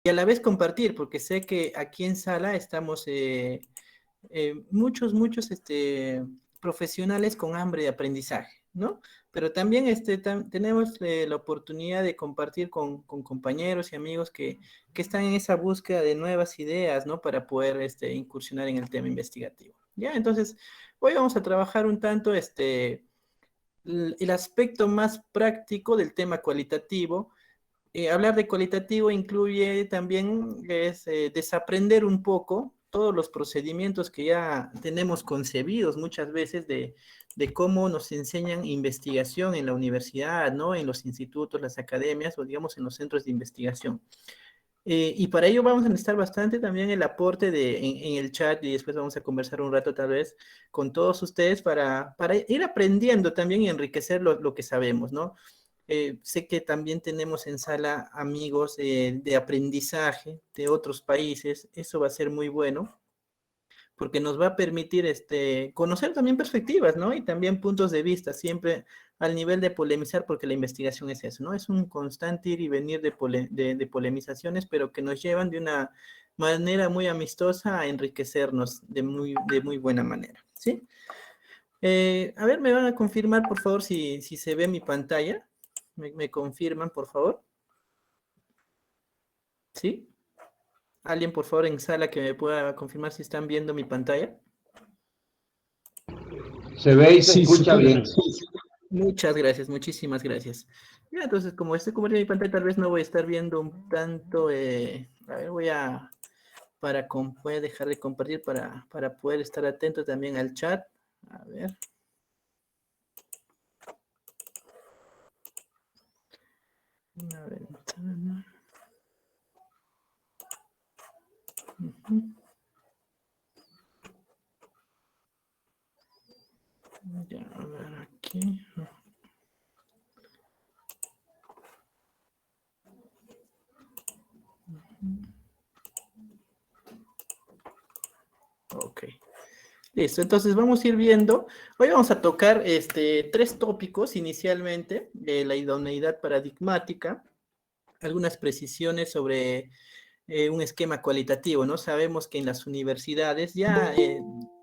y a la vez compartir, porque sé que aquí en Sala estamos muchos profesionales con hambre de aprendizaje, ¿no? Pero también tenemos la oportunidad de compartir con compañeros y amigos que están en esa búsqueda de nuevas ideas, ¿no? Para poder incursionar en el tema investigativo. ¿Ya? Entonces, hoy vamos a trabajar un tanto el aspecto más práctico del tema cualitativo. Hablar de cualitativo incluye también desaprender un poco todos los procedimientos que ya tenemos concebidos muchas veces de cómo nos enseñan investigación en la universidad, ¿no? En los institutos, las academias o digamos en los centros de investigación. Y para ello vamos a necesitar bastante también el aporte en el chat y después vamos a conversar un rato tal vez con todos ustedes para ir aprendiendo también y enriquecer lo que sabemos, ¿no? Sé que también tenemos en sala amigos de aprendizaje de otros países, eso va a ser muy bueno porque nos va a permitir conocer también perspectivas, ¿no? Y también puntos de vista, siempre al nivel de polemizar, porque la investigación es eso, ¿no? Es un constante ir y venir de polemizaciones, pero que nos llevan de una manera muy amistosa a enriquecernos de muy buena manera, ¿sí? A ver, me van a confirmar, por favor, si se ve mi pantalla. Me confirman, por favor. ¿Sí? Alguien, por favor, en sala que me pueda confirmar si están viendo mi pantalla. Se ve y se Sí, escucha bien. Muchas gracias, muchísimas gracias. Ya, entonces, como estoy compartiendo mi pantalla, tal vez no voy a estar viendo un tanto. A ver, voy a dejar de compartir para poder estar atento también al chat. A ver. Una ventana. Ya, a ver aquí. Ok. Listo, entonces vamos a ir viendo. Hoy vamos a tocar tres tópicos inicialmente, la idoneidad paradigmática, algunas precisiones sobre un esquema cualitativo, ¿no? Sabemos que en las universidades ya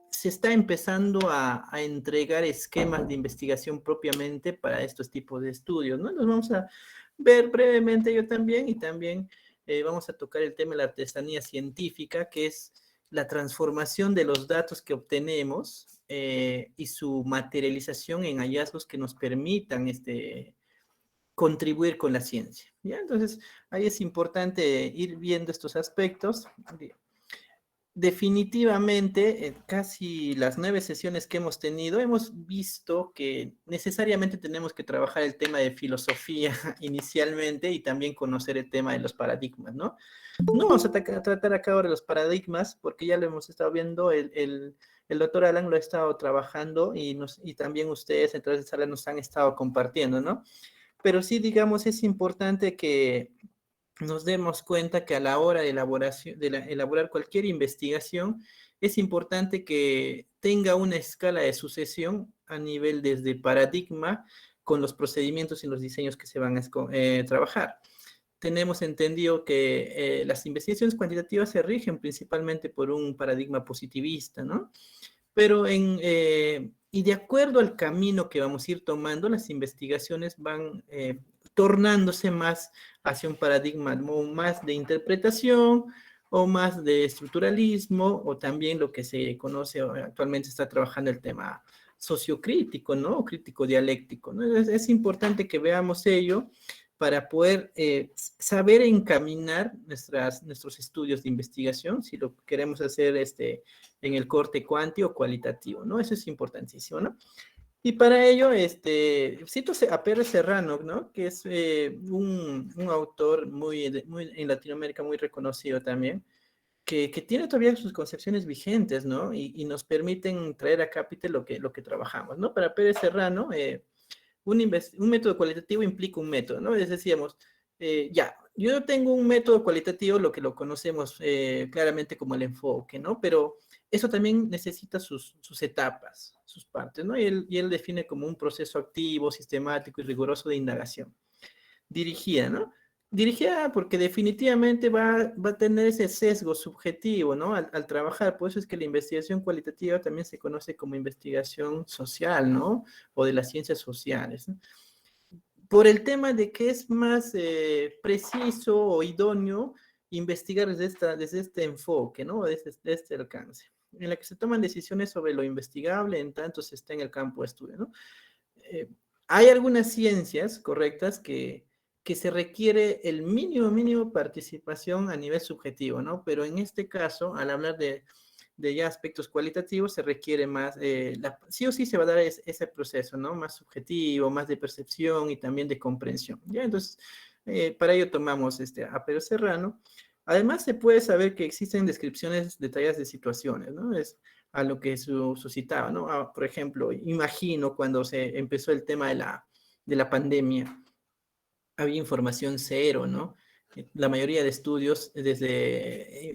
se está empezando a entregar esquemas de investigación propiamente para estos tipos de estudios, ¿no? Nos vamos a ver brevemente yo también y también vamos a tocar el tema de la artesanía científica, que es la transformación de los datos que obtenemos y su materialización en hallazgos que nos permitan contribuir con la ciencia. ¿Ya? Entonces, ahí es importante ir viendo estos aspectos. Definitivamente, casi las 9 sesiones que hemos tenido, hemos visto que necesariamente tenemos que trabajar el tema de filosofía inicialmente y también conocer el tema de los paradigmas, ¿no? No vamos a tratar acá ahora los paradigmas porque ya lo hemos estado viendo, el doctor Alan lo ha estado trabajando y también ustedes, entonces, nos han estado compartiendo, ¿no? Pero sí, digamos, es importante que nos demos cuenta que a la hora de elaborar cualquier investigación, es importante que tenga una escala de sucesión a nivel desde paradigma con los procedimientos y los diseños que se van a trabajar. Tenemos entendido que las investigaciones cuantitativas se rigen principalmente por un paradigma positivista, ¿no? Pero y de acuerdo al camino que vamos a ir tomando, las investigaciones van tornándose más hacia un paradigma más de interpretación o más de estructuralismo o también lo que se conoce actualmente está trabajando el tema sociocrítico, ¿no? O crítico dialéctico, ¿no? Es importante que veamos ello para poder saber encaminar nuestros estudios de investigación, si lo queremos hacer en el corte cuanti o cualitativo, ¿no? Eso es importantísimo, ¿no? Y para ello, cito a Pérez Serrano, ¿no? Que es un autor muy en Latinoamérica muy reconocido también, que tiene todavía sus concepciones vigentes, ¿no? Y nos permiten traer a cápite lo que trabajamos, ¿no? Para Pérez Serrano, un método cualitativo implica un método, ¿no? Les decíamos, ya, yo tengo un método cualitativo, lo que lo conocemos claramente como el enfoque, ¿no? Pero eso también necesita sus etapas, sus partes, ¿no? Y él define como un proceso activo, sistemático y riguroso de indagación dirigida, ¿no? Dirigida porque definitivamente va a tener ese sesgo subjetivo, ¿no? Al trabajar, por eso es que la investigación cualitativa también se conoce como investigación social, ¿no? O de las ciencias sociales, ¿no? Por el tema de que es más preciso o idóneo investigar desde este enfoque, ¿no? Desde este alcance, en la que se toman decisiones sobre lo investigable en tanto se está en el campo de estudio, ¿no? eh, Hay algunas ciencias correctas que se requiere el mínimo participación a nivel subjetivo, ¿no? Pero en este caso, al hablar de ya aspectos cualitativos, se requiere más, sí o sí se va a dar ese proceso, ¿no? Más subjetivo, más de percepción y también de comprensión, ¿ya? Entonces, para ello tomamos a Pedro Serrano. Además, se puede saber que existen descripciones detalladas de situaciones, ¿no? Es a lo que suscitaba, ¿no? Por ejemplo, imagino cuando se empezó el tema de la pandemia, había información cero, ¿no? La mayoría de estudios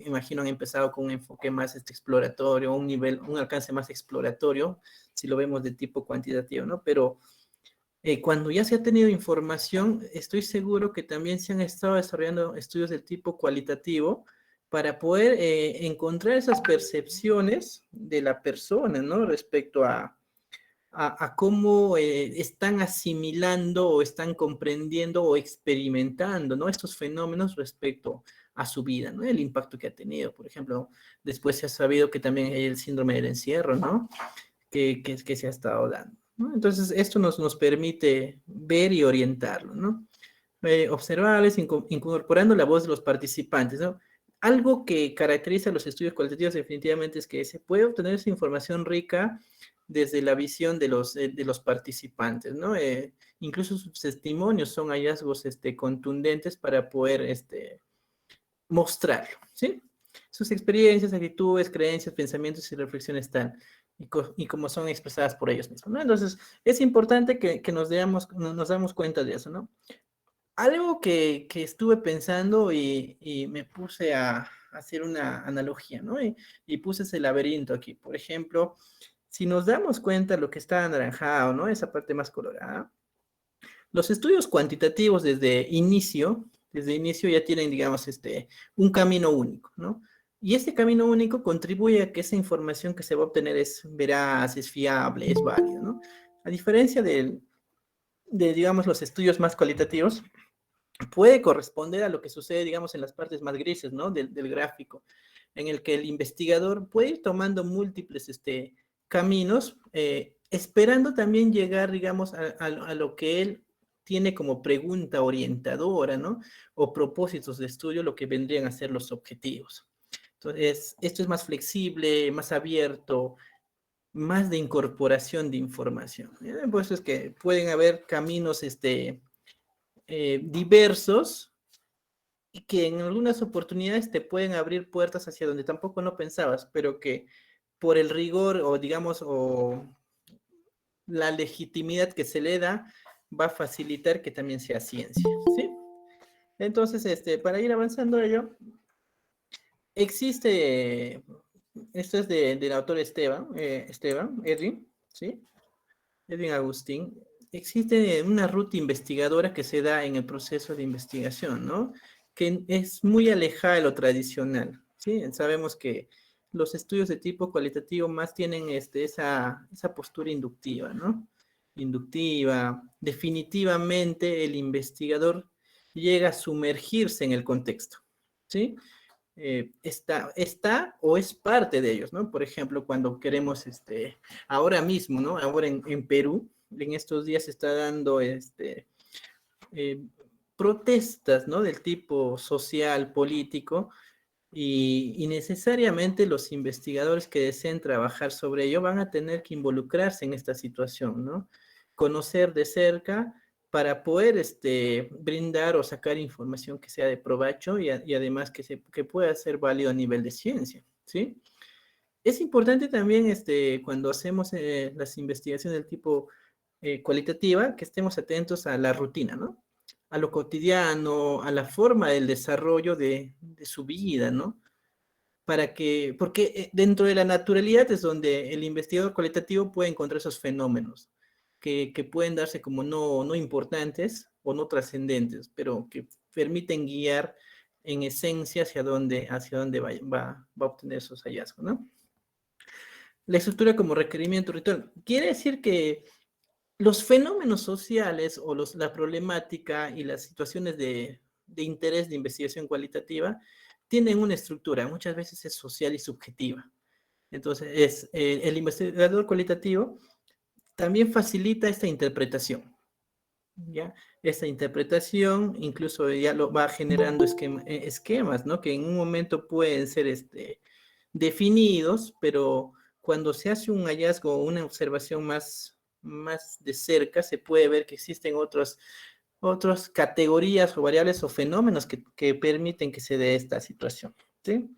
imagino, han empezado con un enfoque más exploratorio, un nivel, un alcance más exploratorio, si lo vemos de tipo cuantitativo, ¿no? Pero cuando ya se ha tenido información, estoy seguro que también se han estado desarrollando estudios del tipo cualitativo para poder encontrar esas percepciones de la persona, ¿no? Respecto a cómo están asimilando o están comprendiendo o experimentando, ¿no? Estos fenómenos respecto a su vida, ¿no? El impacto que ha tenido. Por ejemplo, después se ha sabido que también hay el síndrome del encierro, ¿no? Que se ha estado dando, ¿no? Entonces, esto nos permite ver y orientarlo, ¿no? Observables, incorporando la voz de los participantes, ¿no? Algo que caracteriza a los estudios cualitativos definitivamente es que se puede obtener esa información rica desde la visión de los participantes, ¿no? Incluso sus testimonios son hallazgos contundentes para poder mostrarlo, ¿sí? Sus experiencias, actitudes, creencias, pensamientos y reflexiones están, y como son expresadas por ellos mismos, ¿no? Entonces, es importante que nos damos cuenta de eso, ¿no? Algo que estuve pensando y me puse a hacer una analogía, ¿no? Y puse ese laberinto aquí. Por ejemplo, si nos damos cuenta lo que está anaranjado, ¿no? Esa parte más colorada, los estudios cuantitativos desde inicio ya tienen, digamos, un camino único, ¿no? Y este camino único contribuye a que esa información que se va a obtener es veraz, es fiable, es válida, ¿no? A diferencia digamos, los estudios más cualitativos, puede corresponder a lo que sucede, digamos, en las partes más grises, ¿no? Del gráfico, en el que el investigador puede ir tomando múltiples caminos, esperando también llegar, digamos, a lo que él tiene como pregunta orientadora, ¿no? O propósitos de estudio, lo que vendrían a ser los objetivos. Entonces, esto es más flexible, más abierto, más de incorporación de información. Por eso es que pueden haber caminos diversos y que en algunas oportunidades te pueden abrir puertas hacia donde tampoco no pensabas, pero que por el rigor o digamos, o la legitimidad que se le da, va a facilitar que también sea ciencia, ¿sí? Entonces, para ir avanzando ello, existe, esto es del autor Edwin, ¿sí? Edwin Agustín. Existe una ruta investigadora que se da en el proceso de investigación, ¿no? Que es muy alejada de lo tradicional, ¿sí? Sabemos que los estudios de tipo cualitativo más tienen esa postura inductiva, ¿no? Inductiva. Definitivamente el investigador llega a sumergirse en el contexto, ¿sí? Está o es parte de ellos, ¿no? Por ejemplo, cuando queremos, ahora mismo, ¿no? Ahora en Perú, en estos días se está dando, eh, protestas, ¿no? Del tipo social, político, y necesariamente los investigadores que deseen trabajar sobre ello van a tener que involucrarse en esta situación, ¿no? Conocer de cerca para poder brindar o sacar información que sea de provecho y además que pueda ser válido a nivel de ciencia, ¿sí? Es importante también cuando hacemos las investigaciones del tipo cualitativa, que estemos atentos a la rutina, ¿no? A lo cotidiano, a la forma del desarrollo de su vida, ¿no? Porque dentro de la naturalidad es donde el investigador cualitativo puede encontrar esos fenómenos que pueden darse como no importantes o no trascendentes, pero que permiten guiar en esencia hacia dónde va a obtener esos hallazgos, ¿no? La estructura como requerimiento ritual. Quiere decir que los fenómenos sociales o la problemática y las situaciones de interés de investigación cualitativa tienen una estructura, muchas veces es social y subjetiva. Entonces, el investigador cualitativo también facilita esta interpretación, ¿ya? Esta interpretación incluso ya lo va generando esquemas, ¿no? Que en un momento pueden ser definidos, pero cuando se hace un hallazgo o una observación más de cerca, se puede ver que existen otras categorías o variables o fenómenos que permiten que se dé esta situación, ¿sí?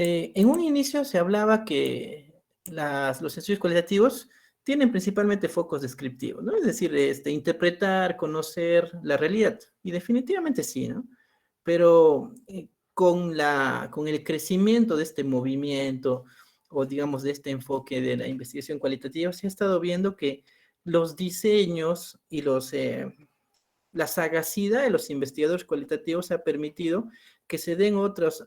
En un inicio se hablaba que los estudios cualitativos tienen principalmente focos descriptivos, ¿no? Es decir, interpretar, conocer la realidad. Y definitivamente sí, ¿no? Pero con el crecimiento de este movimiento o digamos de este enfoque de la investigación cualitativa, se ha estado viendo que los diseños y la sagacidad de los investigadores cualitativos ha permitido que se den otras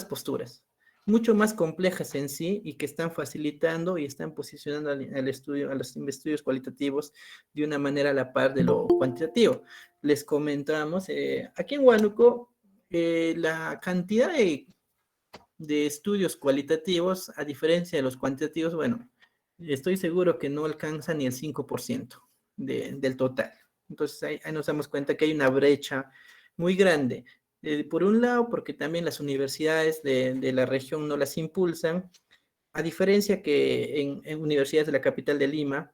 posturas, mucho más complejas en sí y que están facilitando y están posicionando al estudio, a los estudios cualitativos de una manera a la par de lo cuantitativo. Les comentamos, aquí en Huánuco, la cantidad de estudios cualitativos, a diferencia de los cuantitativos, bueno, estoy seguro que no alcanza ni el 5% del total. Entonces ahí nos damos cuenta que hay una brecha muy grande. Por un lado, porque también las universidades de la región no las impulsan, a diferencia que en universidades de la capital de Lima,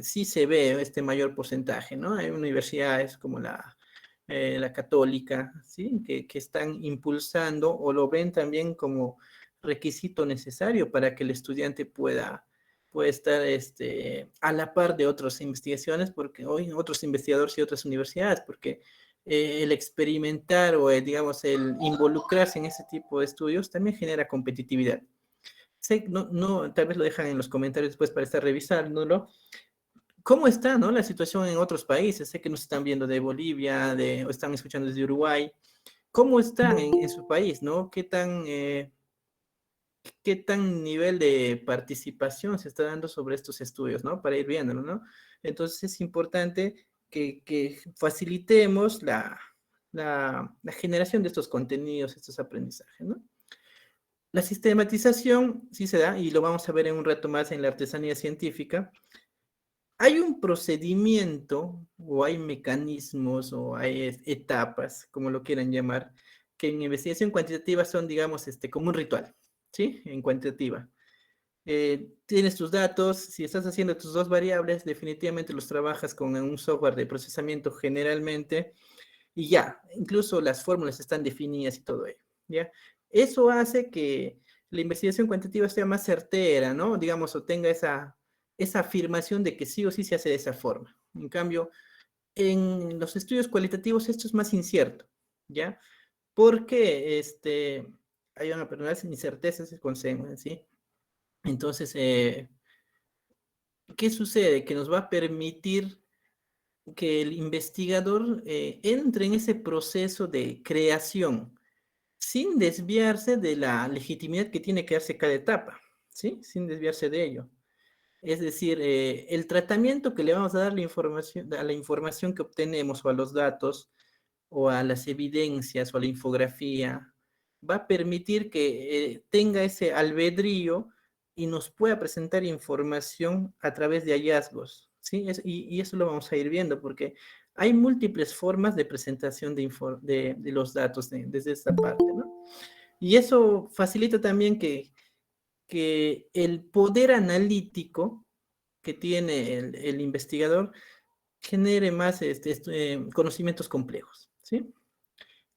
sí se ve este mayor porcentaje, ¿no? Hay universidades como la católica, ¿sí? Que están impulsando o lo ven también como requisito necesario para que el estudiante pueda estar a la par de otras investigaciones, porque hoy otros investigadores y otras universidades, porque el experimentar o digamos el involucrarse en ese tipo de estudios también genera competitividad. Sé, no, tal vez lo dejan en los comentarios después para estar revisándolo. ¿Cómo está, no, la situación en otros países? Sé que nos están viendo de Bolivia, o están escuchando desde Uruguay. ¿Cómo están en su país, no? ¿Qué tan nivel de participación se está dando sobre estos estudios, no? Para ir viéndolo, ¿no? Entonces es importante que facilitemos la generación de estos contenidos, estos aprendizajes, ¿no? La sistematización sí se da, y lo vamos a ver en un rato más en la artesanía científica. Hay un procedimiento o hay mecanismos o hay etapas, como lo quieran llamar, que en investigación cuantitativa son, digamos, como un ritual, ¿sí? En cuantitativa. Tienes tus datos, si estás haciendo tus dos variables, definitivamente los trabajas con un software de procesamiento generalmente y ya, incluso las fórmulas están definidas y todo ello, ¿ya? Eso hace que la investigación cuantitativa sea más certera, ¿no? Digamos, o tenga esa afirmación de que sí o sí se hace de esa forma. En cambio, en los estudios cualitativos esto es más incierto, ¿ya? Porque hay una las incertezas se conocen, ¿sí? Entonces, ¿qué sucede? Que nos va a permitir que el investigador entre en ese proceso de creación sin desviarse de la legitimidad que tiene que darse cada etapa, ¿sí? Sin desviarse de ello. Es decir, el tratamiento que le vamos a dar a la información que obtenemos o a los datos o a las evidencias o a la infografía va a permitir que tenga ese albedrío y nos pueda presentar información a través de hallazgos, ¿sí? Y eso lo vamos a ir viendo porque hay múltiples formas de presentación de los datos desde esta parte, ¿no? Y eso facilita también que el poder analítico que tiene el investigador genere más conocimientos complejos, ¿sí?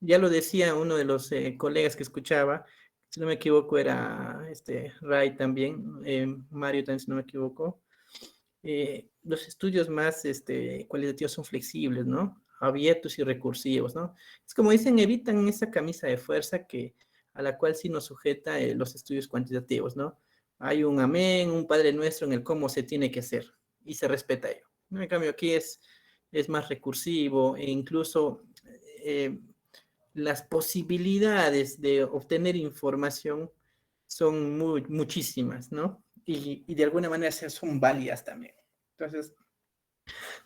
Ya lo decía uno de los colegas que escuchaba, si no me equivoco era Ray también, Mario también, si no me equivoco. Los estudios más cualitativos son flexibles, ¿no? Abiertos y recursivos, ¿no? Es como dicen, evitan esa camisa de fuerza a la cual sí nos sujeta los estudios cuantitativos, ¿no? Hay un amén, un Padre Nuestro en el cómo se tiene que hacer y se respeta ello. En cambio, aquí es más recursivo e incluso eh, las posibilidades de obtener información son muchísimas, ¿no? Y de alguna manera son válidas también. Entonces,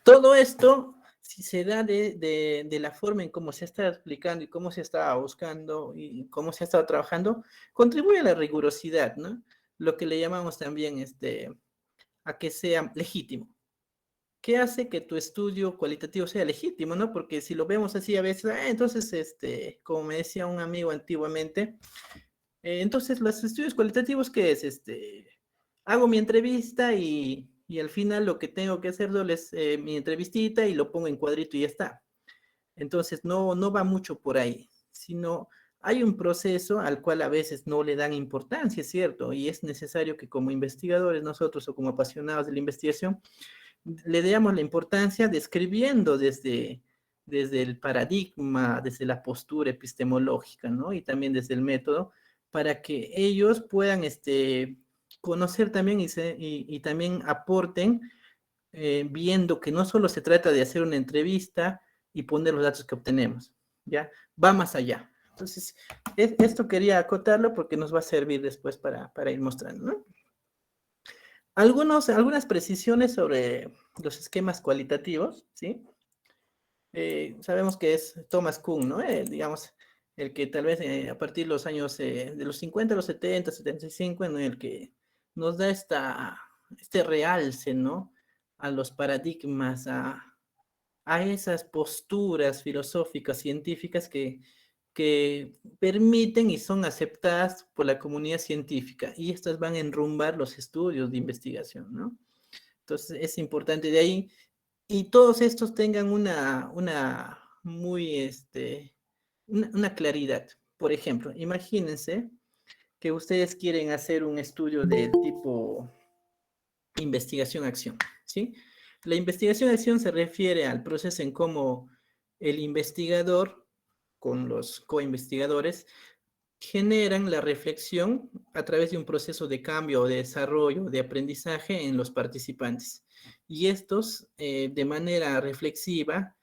todo esto, si se da de la forma en cómo se está explicando y cómo se está buscando y cómo se ha estado trabajando, contribuye a la rigurosidad, ¿no? Lo que le llamamos también a que sea legítimo. ¿Qué hace que tu estudio cualitativo sea legítimo, no? Porque si lo vemos así a veces, entonces, como me decía un amigo antiguamente, entonces los estudios cualitativos, ¿qué es? Hago mi entrevista y al final lo que tengo que hacer es mi entrevistita y lo pongo en cuadrito y ya está. Entonces no va mucho por ahí, sino hay un proceso al cual a veces no le dan importancia, es cierto, y es necesario que como investigadores nosotros o como apasionados de la investigación le damos la importancia describiendo desde el paradigma, desde la postura epistemológica, ¿no? Y también desde el método, para que ellos puedan conocer también y también aporten, viendo que no solo se trata de hacer una entrevista y poner los datos que obtenemos, ¿ya? Va más allá. Entonces, esto quería acotarlo porque nos va a servir después para ir mostrando, ¿no? Algunas precisiones sobre los esquemas cualitativos, ¿sí? Sabemos que es Thomas Kuhn, ¿no? Digamos, el que tal vez a partir de los años de los 50, los 70, 75, ¿no? El que nos da este realce, ¿no? A los paradigmas, a esas posturas filosóficas, científicas que permiten y son aceptadas por la comunidad científica, y estas van a enrumbar los estudios de investigación, ¿no? Entonces es importante de ahí, y todos estos tengan una claridad. Por ejemplo, imagínense que ustedes quieren hacer un estudio del tipo investigación-acción, ¿sí? La investigación-acción se refiere al proceso en cómo el investigador con los coinvestigadores generan la reflexión a través de un proceso de cambio o de desarrollo, de aprendizaje en los participantes. Y estos, de manera reflexiva,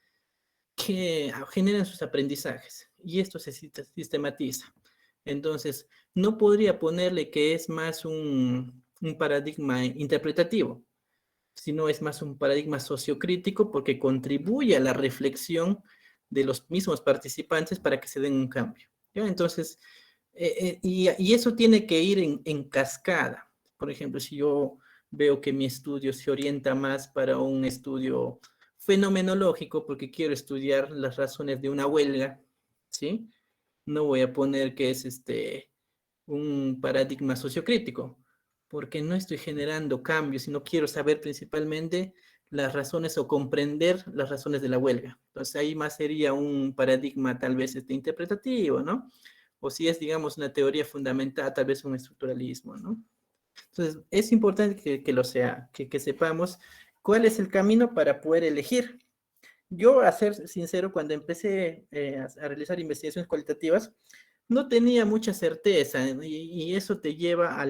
que generan sus aprendizajes. Y esto se sistematiza. Entonces, no podría ponerle que es más un paradigma interpretativo, sino es más un paradigma sociocrítico porque contribuye a la reflexión de los mismos participantes para que se den un cambio, ¿ya? Entonces, y eso tiene que ir en cascada. Por ejemplo, si yo veo que mi estudio se orienta más para un estudio fenomenológico porque quiero estudiar las razones de una huelga, ¿sí? No voy a poner que es un paradigma sociocrítico, porque no estoy generando cambios, sino quiero saber principalmente las razones o comprender las razones de la huelga. Entonces ahí más sería un paradigma tal vez interpretativo, ¿no? O si es, digamos, una teoría fundamental, tal vez un estructuralismo, ¿no? Entonces es importante que lo sea, que sepamos cuál es el camino para poder elegir. Yo, a ser sincero, cuando empecé a realizar investigaciones cualitativas, no tenía mucha certeza, ¿no? Y eso te lleva a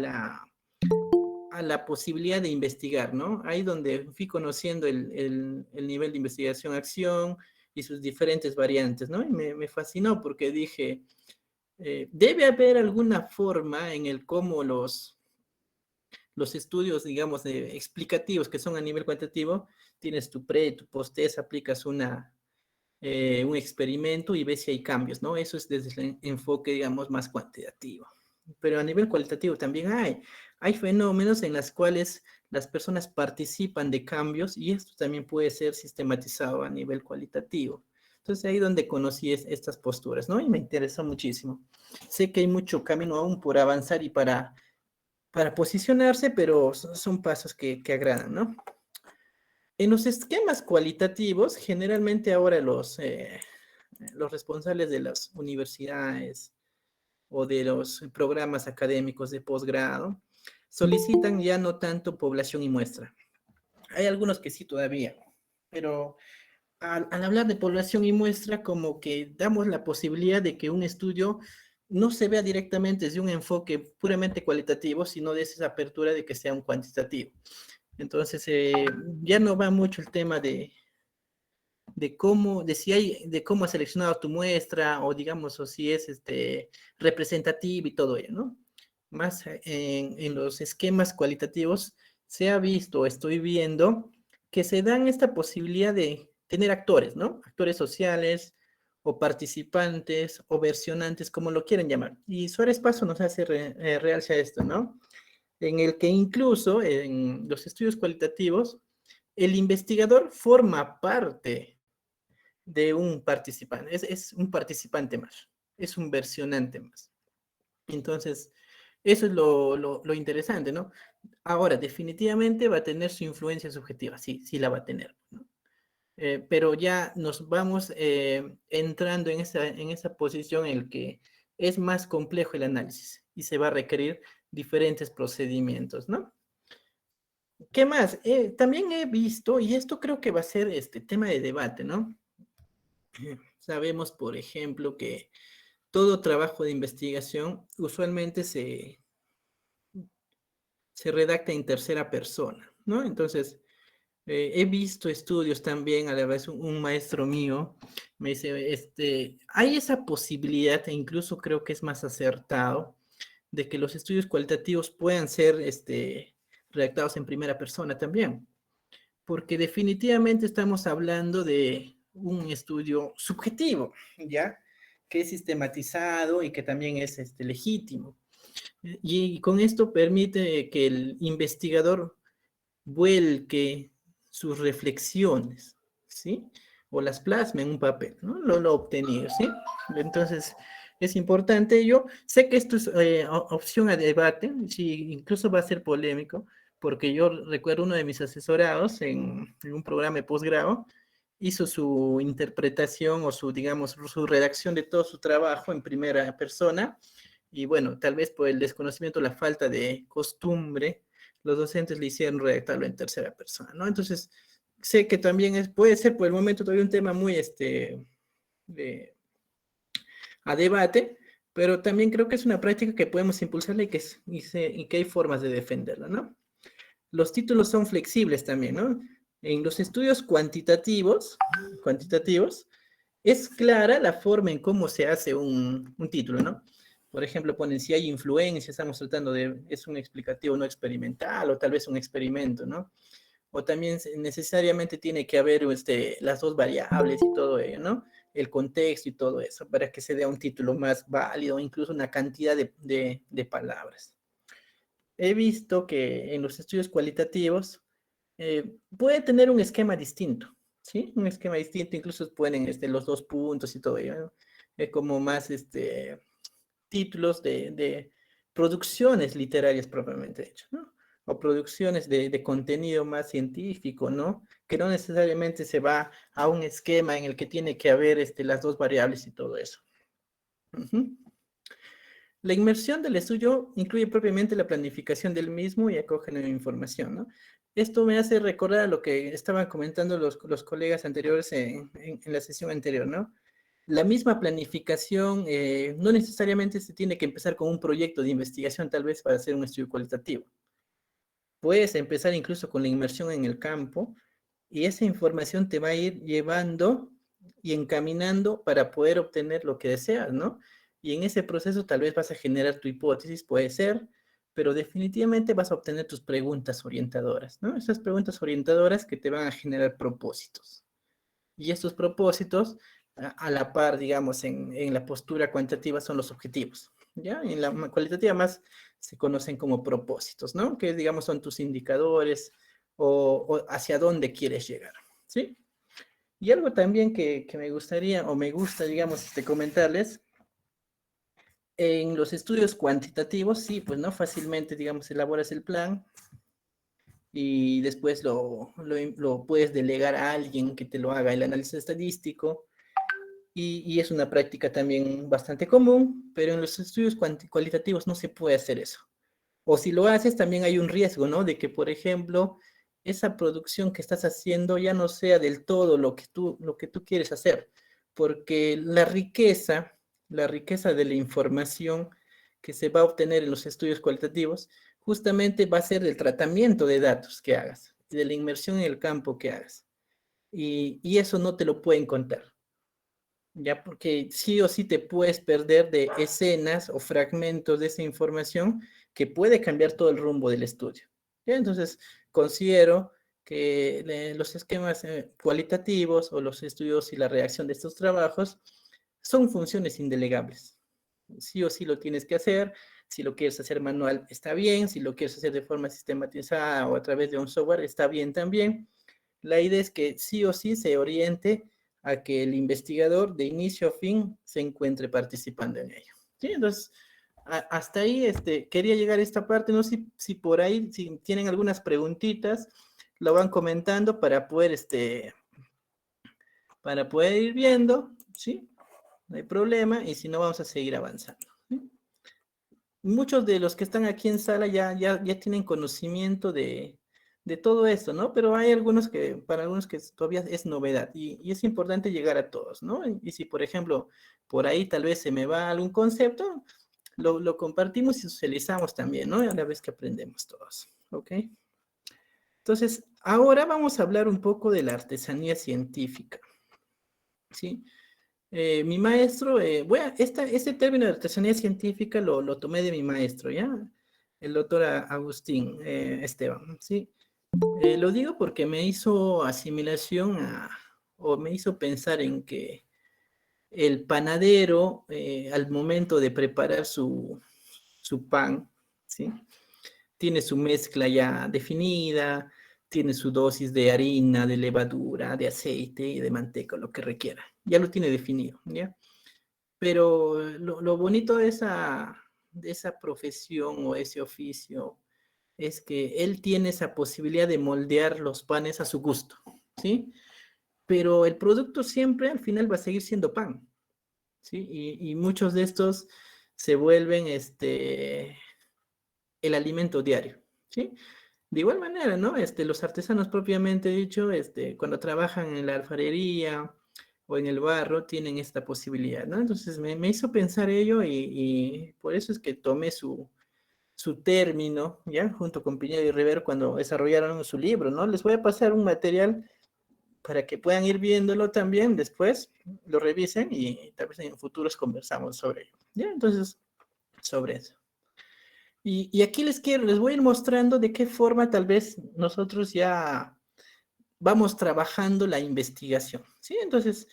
la posibilidad de investigar, ¿no? Ahí donde fui conociendo el nivel de investigación-acción y sus diferentes variantes, ¿no? Y me fascinó porque dije, debe haber alguna forma en el cómo los estudios, digamos, explicativos que son a nivel cuantitativo, tienes tu pre, tu post-test, aplicas un experimento y ves si hay cambios, ¿no? Eso es desde el enfoque, digamos, más cuantitativo. Pero a nivel cualitativo también hay fenómenos en los cuales las personas participan de cambios y esto también puede ser sistematizado a nivel cualitativo. Entonces ahí donde conocí estas posturas, ¿no? Y me interesó muchísimo. Sé que hay mucho camino aún por avanzar y para posicionarse, pero son pasos que agradan, ¿no? En los esquemas cualitativos, generalmente ahora los responsables de las universidades o de los programas académicos de posgrado solicitan ya no tanto población y muestra. Hay algunos que sí todavía, pero al hablar de población y muestra, como que damos la posibilidad de que un estudio no se vea directamente desde un enfoque puramente cualitativo, sino de esa apertura de que sea un cuantitativo. Entonces, ya no va mucho el tema de cómo has seleccionado tu muestra, o digamos, o si es representativo y todo ello, ¿no? Más en los esquemas cualitativos se ha visto, estoy viendo, que se dan esta posibilidad de tener actores, ¿no? Actores sociales o participantes o versionantes, como lo quieren llamar. Y Suárez Paso nos hace realza esto, ¿no? En el que incluso en los estudios cualitativos, el investigador forma parte de un participante, es un participante más, es un versionante más. Entonces, eso es lo interesante, ¿no? Ahora, definitivamente va a tener su influencia subjetiva, sí, sí la va a tener, ¿no? Pero ya nos vamos entrando en esa posición en la que es más complejo el análisis y se va a requerir diferentes procedimientos, ¿no? ¿Qué más? También he visto, y esto creo que va a ser este tema de debate, ¿no? Sabemos, por ejemplo, que todo trabajo de investigación usualmente se redacta en tercera persona, ¿no? Entonces, he visto estudios también, a la vez un maestro mío me dice, hay esa posibilidad, e incluso creo que es más acertado, de que los estudios cualitativos puedan ser redactados en primera persona también, porque definitivamente estamos hablando de un estudio subjetivo, ¿ya? Que es sistematizado y que también es legítimo. Y con esto permite que el investigador vuelque sus reflexiones, ¿sí? O las plasme en un papel, ¿no? Lo obtenido, ¿sí? Entonces, es importante. Yo sé que esto es opción a debate, sí, incluso va a ser polémico, porque yo recuerdo uno de mis asesorados en un programa de posgrado, hizo su interpretación o su, digamos, su redacción de todo su trabajo en primera persona, y bueno, tal vez por el desconocimiento, la falta de costumbre, los docentes le hicieron redactarlo en tercera persona, ¿no? Entonces, sé que también puede ser por el momento todavía un tema muy de, a debate, pero también creo que es una práctica que podemos impulsarla y que hay formas de defenderla, ¿no? Los títulos son flexibles también, ¿no? En los estudios cuantitativos, es clara la forma en cómo se hace un título, ¿no? Por ejemplo, ponen si hay influencia, estamos tratando de, es un explicativo no experimental o tal vez un experimento, ¿no? O también necesariamente tiene que haber las dos variables y todo ello, ¿no? El contexto y todo eso, para que se dé un título más válido, incluso una cantidad de palabras. He visto que en los estudios cualitativos puede tener un esquema distinto, ¿sí? Un esquema distinto, incluso pueden los dos puntos y todo ello, ¿no? Como más títulos de producciones literarias propiamente dicho, ¿no? O producciones de contenido más científico, ¿no? Que no necesariamente se va a un esquema en el que tiene que haber las dos variables y todo eso. Ujú. La inmersión del estudio incluye propiamente la planificación del mismo y acoge nueva información, ¿no? Esto me hace recordar a lo que estaban comentando los colegas anteriores en la sesión anterior, ¿no? La misma planificación no necesariamente se tiene que empezar con un proyecto de investigación, tal vez para hacer un estudio cualitativo. Puedes empezar incluso con la inmersión en el campo y esa información te va a ir llevando y encaminando para poder obtener lo que deseas, ¿no? Y en ese proceso tal vez vas a generar tu hipótesis, puede ser, pero definitivamente vas a obtener tus preguntas orientadoras, ¿no? Esas preguntas orientadoras que te van a generar propósitos. Y estos propósitos, a la par, digamos, en la postura cuantitativa son los objetivos, ¿ya? En la cualitativa más se conocen como propósitos, ¿no? Que, digamos, son tus indicadores o hacia dónde quieres llegar, ¿sí? Y algo también que me gustaría, o me gusta, digamos, comentarles, en los estudios cuantitativos, sí, pues, ¿no? Fácilmente, digamos, elaboras el plan y después lo puedes delegar a alguien que te lo haga el análisis estadístico, y es una práctica también bastante común, pero en los estudios cualitativos no se puede hacer eso. O si lo haces, también hay un riesgo, ¿no? De que, por ejemplo, esa producción que estás haciendo ya no sea del todo lo que tú quieres hacer, porque la riqueza de la información que se va a obtener en los estudios cualitativos, justamente va a ser del tratamiento de datos que hagas, de la inmersión en el campo que hagas. y eso no te lo pueden contar. Ya, porque sí o sí te puedes perder de escenas o fragmentos de esa información que puede cambiar todo el rumbo del estudio. ¿Ya? Entonces, considero que los esquemas cualitativos o los estudios y la reacción de estos trabajos son funciones indelegables. Sí o sí lo tienes que hacer. Si lo quieres hacer manual, está bien. Si lo quieres hacer de forma sistematizada o a través de un software, está bien también. La idea es que sí o sí se oriente a que el investigador de inicio a fin se encuentre participando en ello. ¿Sí? Entonces, hasta ahí quería llegar a esta parte, no sé si por ahí, si tienen algunas preguntitas, lo van comentando para poder ir viendo, ¿sí? No hay problema, y si no, vamos a seguir avanzando. ¿Sí? Muchos de los que están aquí en sala ya tienen conocimiento de todo esto, ¿no? Pero hay algunos para algunos que todavía es novedad y es importante llegar a todos, ¿no? Y si, por ejemplo, por ahí tal vez se me va algún concepto, lo compartimos y socializamos también, ¿no? A la vez que aprendemos todos, ¿ok? Entonces, ahora vamos a hablar un poco de la artesanía científica, ¿sí? Mi maestro, este término de artesanía científica lo tomé de mi maestro, ¿ya? El doctor Agustín Esteban, ¿sí? Lo digo porque me hizo asimilación o me hizo pensar en que el panadero, al momento de preparar su pan, ¿sí? Tiene su mezcla ya definida, tiene su dosis de harina, de levadura, de aceite y de manteca, lo que requiera. Ya lo tiene definido, ¿ya? Pero lo bonito de esa profesión o ese oficio es que él tiene esa posibilidad de moldear los panes a su gusto, ¿sí? Pero el producto siempre al final va a seguir siendo pan, ¿sí? Y muchos de estos se vuelven el alimento diario, ¿sí? De igual manera, ¿no? Los artesanos propiamente dicho, cuando trabajan en la alfarería o en el barro, tienen esta posibilidad, ¿no? Entonces me hizo pensar ello y por eso es que tomé su término, ¿ya? Junto con Piñero y Rivero cuando desarrollaron su libro, ¿no? Les voy a pasar un material para que puedan ir viéndolo también después, lo revisen y tal vez en futuros conversamos sobre ello, ¿ya? Entonces, sobre eso. Y aquí les voy a ir mostrando de qué forma tal vez nosotros ya vamos trabajando la investigación, ¿sí? Entonces,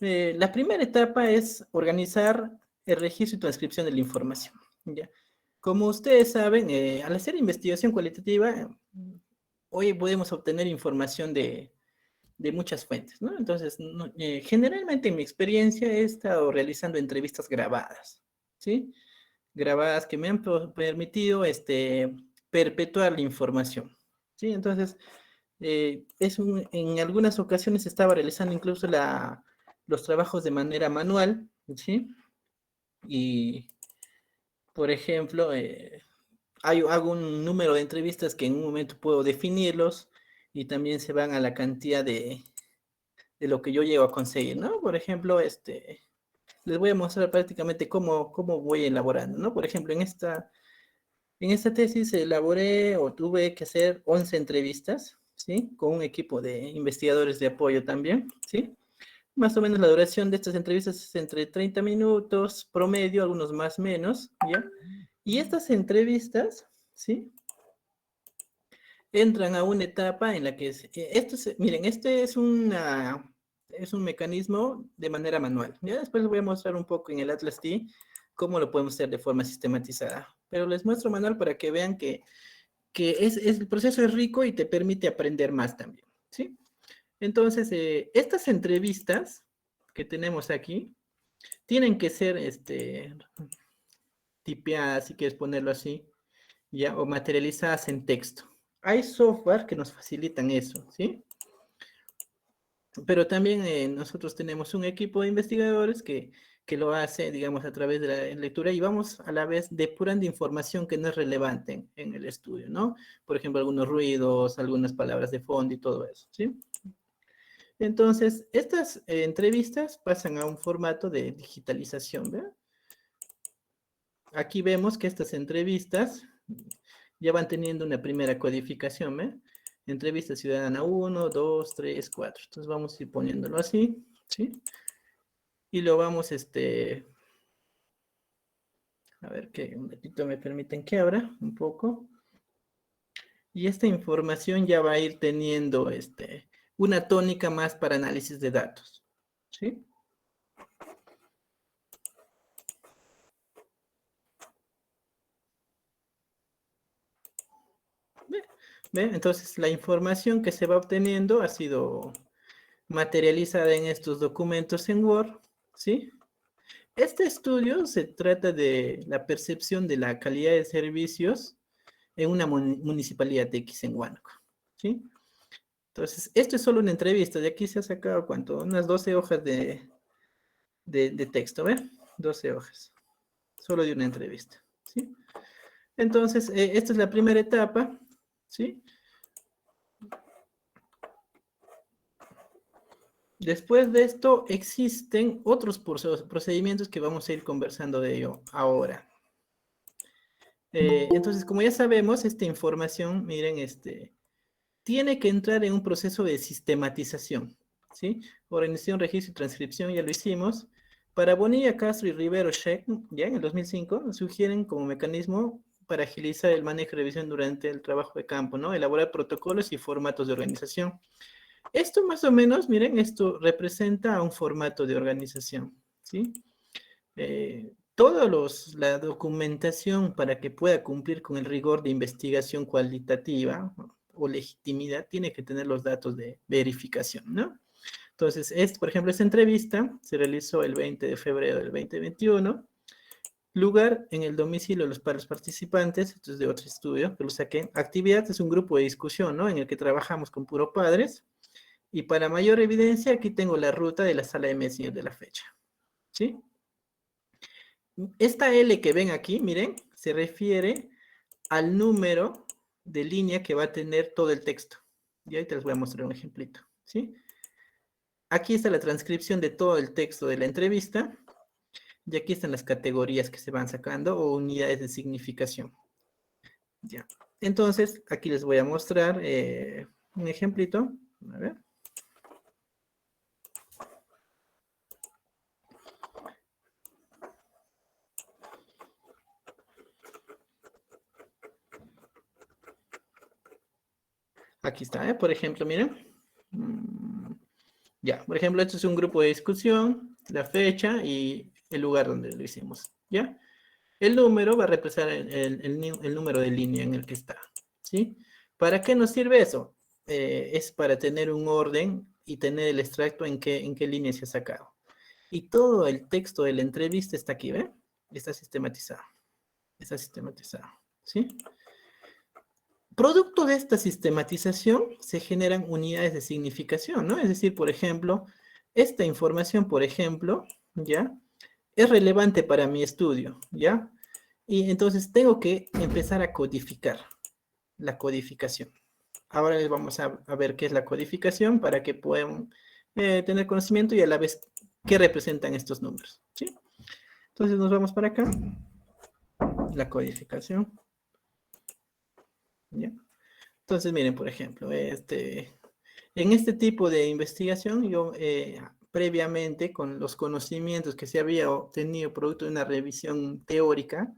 la primera etapa es organizar el registro y transcripción de la información, ¿ya? Como ustedes saben, al hacer investigación cualitativa, hoy podemos obtener información de muchas fuentes, ¿no? Entonces, generalmente en mi experiencia he estado realizando entrevistas grabadas, ¿sí? Grabadas que me han permitido perpetuar la información, ¿sí? Entonces, en algunas ocasiones estaba realizando incluso los trabajos de manera manual, ¿sí? Y, por ejemplo, hago un número de entrevistas que en un momento puedo definirlos y también se van a la cantidad de lo que yo llego a conseguir, ¿no? Por ejemplo, les voy a mostrar prácticamente cómo voy elaborando, ¿no? Por ejemplo, en esta tesis elaboré o tuve que hacer 11 entrevistas, ¿sí? Con un equipo de investigadores de apoyo también, ¿sí? Más o menos la duración de estas entrevistas es entre 30 minutos promedio, algunos más menos, ¿ya? Y estas entrevistas, ¿sí? Entran a una etapa en la que, miren, es un mecanismo de manera manual. Ya después les voy a mostrar un poco en el Atlas T cómo lo podemos hacer de forma sistematizada. Pero les muestro manual para que vean que el proceso es rico y te permite aprender más también, ¿sí? Entonces, estas entrevistas que tenemos aquí tienen que ser tipeadas, si quieres ponerlo así, ¿ya? O materializadas en texto. Hay software que nos facilitan eso, ¿sí? Pero también nosotros tenemos un equipo de investigadores que lo hace, digamos, a través de la lectura y vamos a la vez depurando información que no es relevante en el estudio, ¿no? Por ejemplo, algunos ruidos, algunas palabras de fondo y todo eso, ¿sí? Entonces, estas entrevistas pasan a un formato de digitalización, ¿verdad? Aquí vemos que estas entrevistas ya van teniendo una primera codificación, ¿eh? Entrevista ciudadana 1, 2, 3, 4. Entonces vamos a ir poniéndolo así, ¿sí? Y lo vamos, a ver que un ratito me permiten que abra un poco. Y esta información ya va a ir teniendo, una tónica más para análisis de datos, ¿sí? ¿Ve? ¿Ve? Entonces la información que se va obteniendo ha sido materializada en estos documentos en Word, ¿sí? Este estudio se trata de la percepción de la calidad de servicios en una municipalidad de X en Huánuco, ¿sí? Entonces, esto es solo una entrevista, de aquí se ha sacado, ¿cuánto? Unas 12 hojas de texto, ¿ve? 12 hojas, solo de una entrevista, ¿sí? Entonces, esta es la primera etapa, ¿sí? Después de esto, existen otros procedimientos que vamos a ir conversando de ello ahora. Entonces, como ya sabemos, esta información, miren, tiene que entrar en un proceso de sistematización, ¿sí? Organización, registro y transcripción, ya lo hicimos. Para Bonilla, Castro y Rivero Sheck, ya en el 2005, sugieren como mecanismo para agilizar el manejo y revisión durante el trabajo de campo, ¿no? Elaborar protocolos y formatos de organización. Esto más o menos, miren, esto representa un formato de organización, ¿sí? Toda la documentación para que pueda cumplir con el rigor de investigación cualitativa o legitimidad tiene que tener los datos de verificación, ¿no? Entonces, por ejemplo, esta entrevista se realizó el 20 de febrero del 2021, lugar en el domicilio para los participantes, esto es de otro estudio que lo saqué. Actividad es un grupo de discusión, ¿no? En el que trabajamos con puro padres. Y para mayor evidencia, aquí tengo la ruta de la sala de Messenger de la fecha, ¿sí? Esta L que ven aquí, miren, se refiere al número de línea que va a tener todo el texto. Y ahí te les voy a mostrar un ejemplito, ¿sí? Aquí está la transcripción de todo el texto de la entrevista. Y aquí están las categorías que se van sacando o unidades de significación. Ya. Entonces, aquí les voy a mostrar un ejemplito. A ver. Aquí está, por ejemplo, miren. Ya, por ejemplo, esto es un grupo de discusión, la fecha y el lugar donde lo hicimos, ¿ya? El número va a representar el número de línea en el que está, ¿sí? ¿Para qué nos sirve eso? Es para tener un orden y tener el extracto en qué línea se ha sacado. Y todo el texto de la entrevista está aquí, ¿ve? Está sistematizado, ¿sí? Producto de esta sistematización se generan unidades de significación, ¿no? Es decir, por ejemplo, esta información, por ejemplo, ¿ya? Es relevante para mi estudio, ¿ya? Y entonces tengo que empezar a codificar la codificación. Ahora les vamos a ver qué es la codificación para que puedan tener conocimiento y a la vez qué representan estos números, ¿sí? Entonces nos vamos para acá, la codificación, ¿ya? Entonces miren, por ejemplo, en este tipo de investigación yo previamente con los conocimientos que se había obtenido producto de una revisión teórica,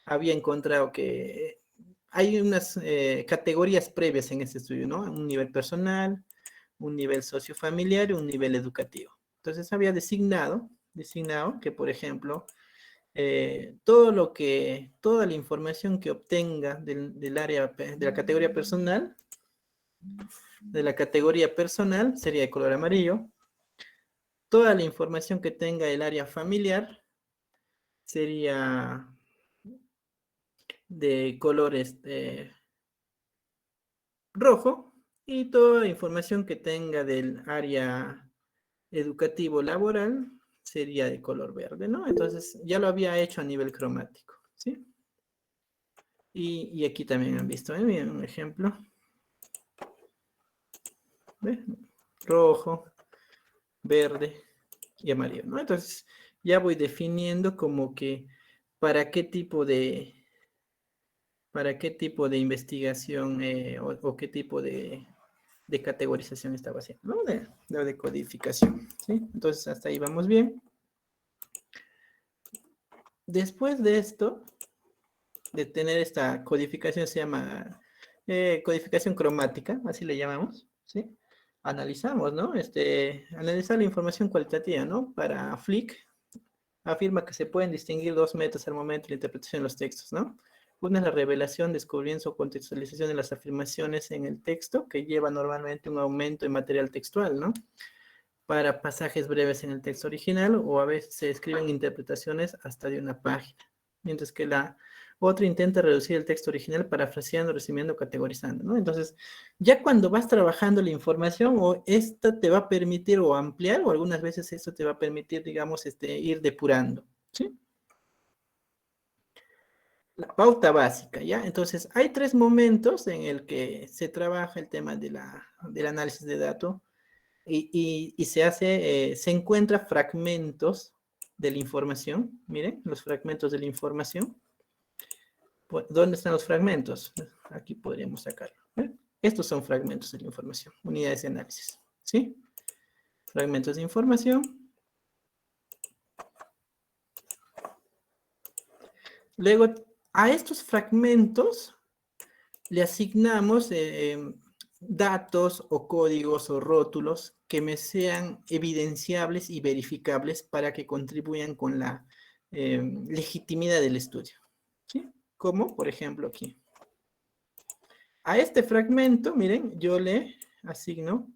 había encontrado que hay unas categorías previas en este estudio, ¿no? Un nivel personal, un nivel sociofamiliar y un nivel educativo. Entonces había designado que, por ejemplo, toda la información que obtenga del área, de la categoría personal, sería de color amarillo. Toda la información que tenga el área familiar sería de color rojo, y toda la información que tenga del área educativo laboral sería de color verde, ¿no? Entonces ya lo había hecho a nivel cromático, ¿sí? Y aquí también han visto, miren un ejemplo. ¿Ve? Rojo, verde y amarillo, ¿no? Entonces ya voy definiendo como que para qué tipo para qué tipo de investigación o qué tipo de categorización estaba haciendo, ¿no? De codificación, ¿sí? Entonces, hasta ahí vamos bien. Después de esto, de tener esta codificación, se llama codificación cromática, así le llamamos, ¿sí? Analizamos, ¿no? Analizar la información cualitativa, ¿no? Para Flick, afirma que se pueden distinguir dos metas al momento de la interpretación de los textos, ¿no? Una es la revelación, descubrimiento o contextualización de las afirmaciones en el texto, que lleva normalmente un aumento en material textual, ¿no? Para pasajes breves en el texto original, o a veces se escriben interpretaciones hasta de una página, mientras que la otra intenta reducir el texto original parafraseando, resumiendo, categorizando, ¿no? Entonces, ya cuando vas trabajando la información, o esta te va a permitir o ampliar, o algunas veces esto te va a permitir, digamos, ir depurando, ¿sí? La pauta básica, ¿ya? Entonces, hay tres momentos en el que se trabaja el tema del análisis de datos y se encuentra fragmentos de la información. Miren, los fragmentos de la información. ¿Dónde están los fragmentos? Aquí podríamos sacarlo. ¿Eh? Estos son fragmentos de la información, unidades de análisis, ¿sí? Fragmentos de información. Luego, a estos fragmentos le asignamos datos o códigos o rótulos que me sean evidenciables y verificables para que contribuyan con la legitimidad del estudio. ¿Sí? Como, por ejemplo, aquí. A este fragmento, miren, yo le asigno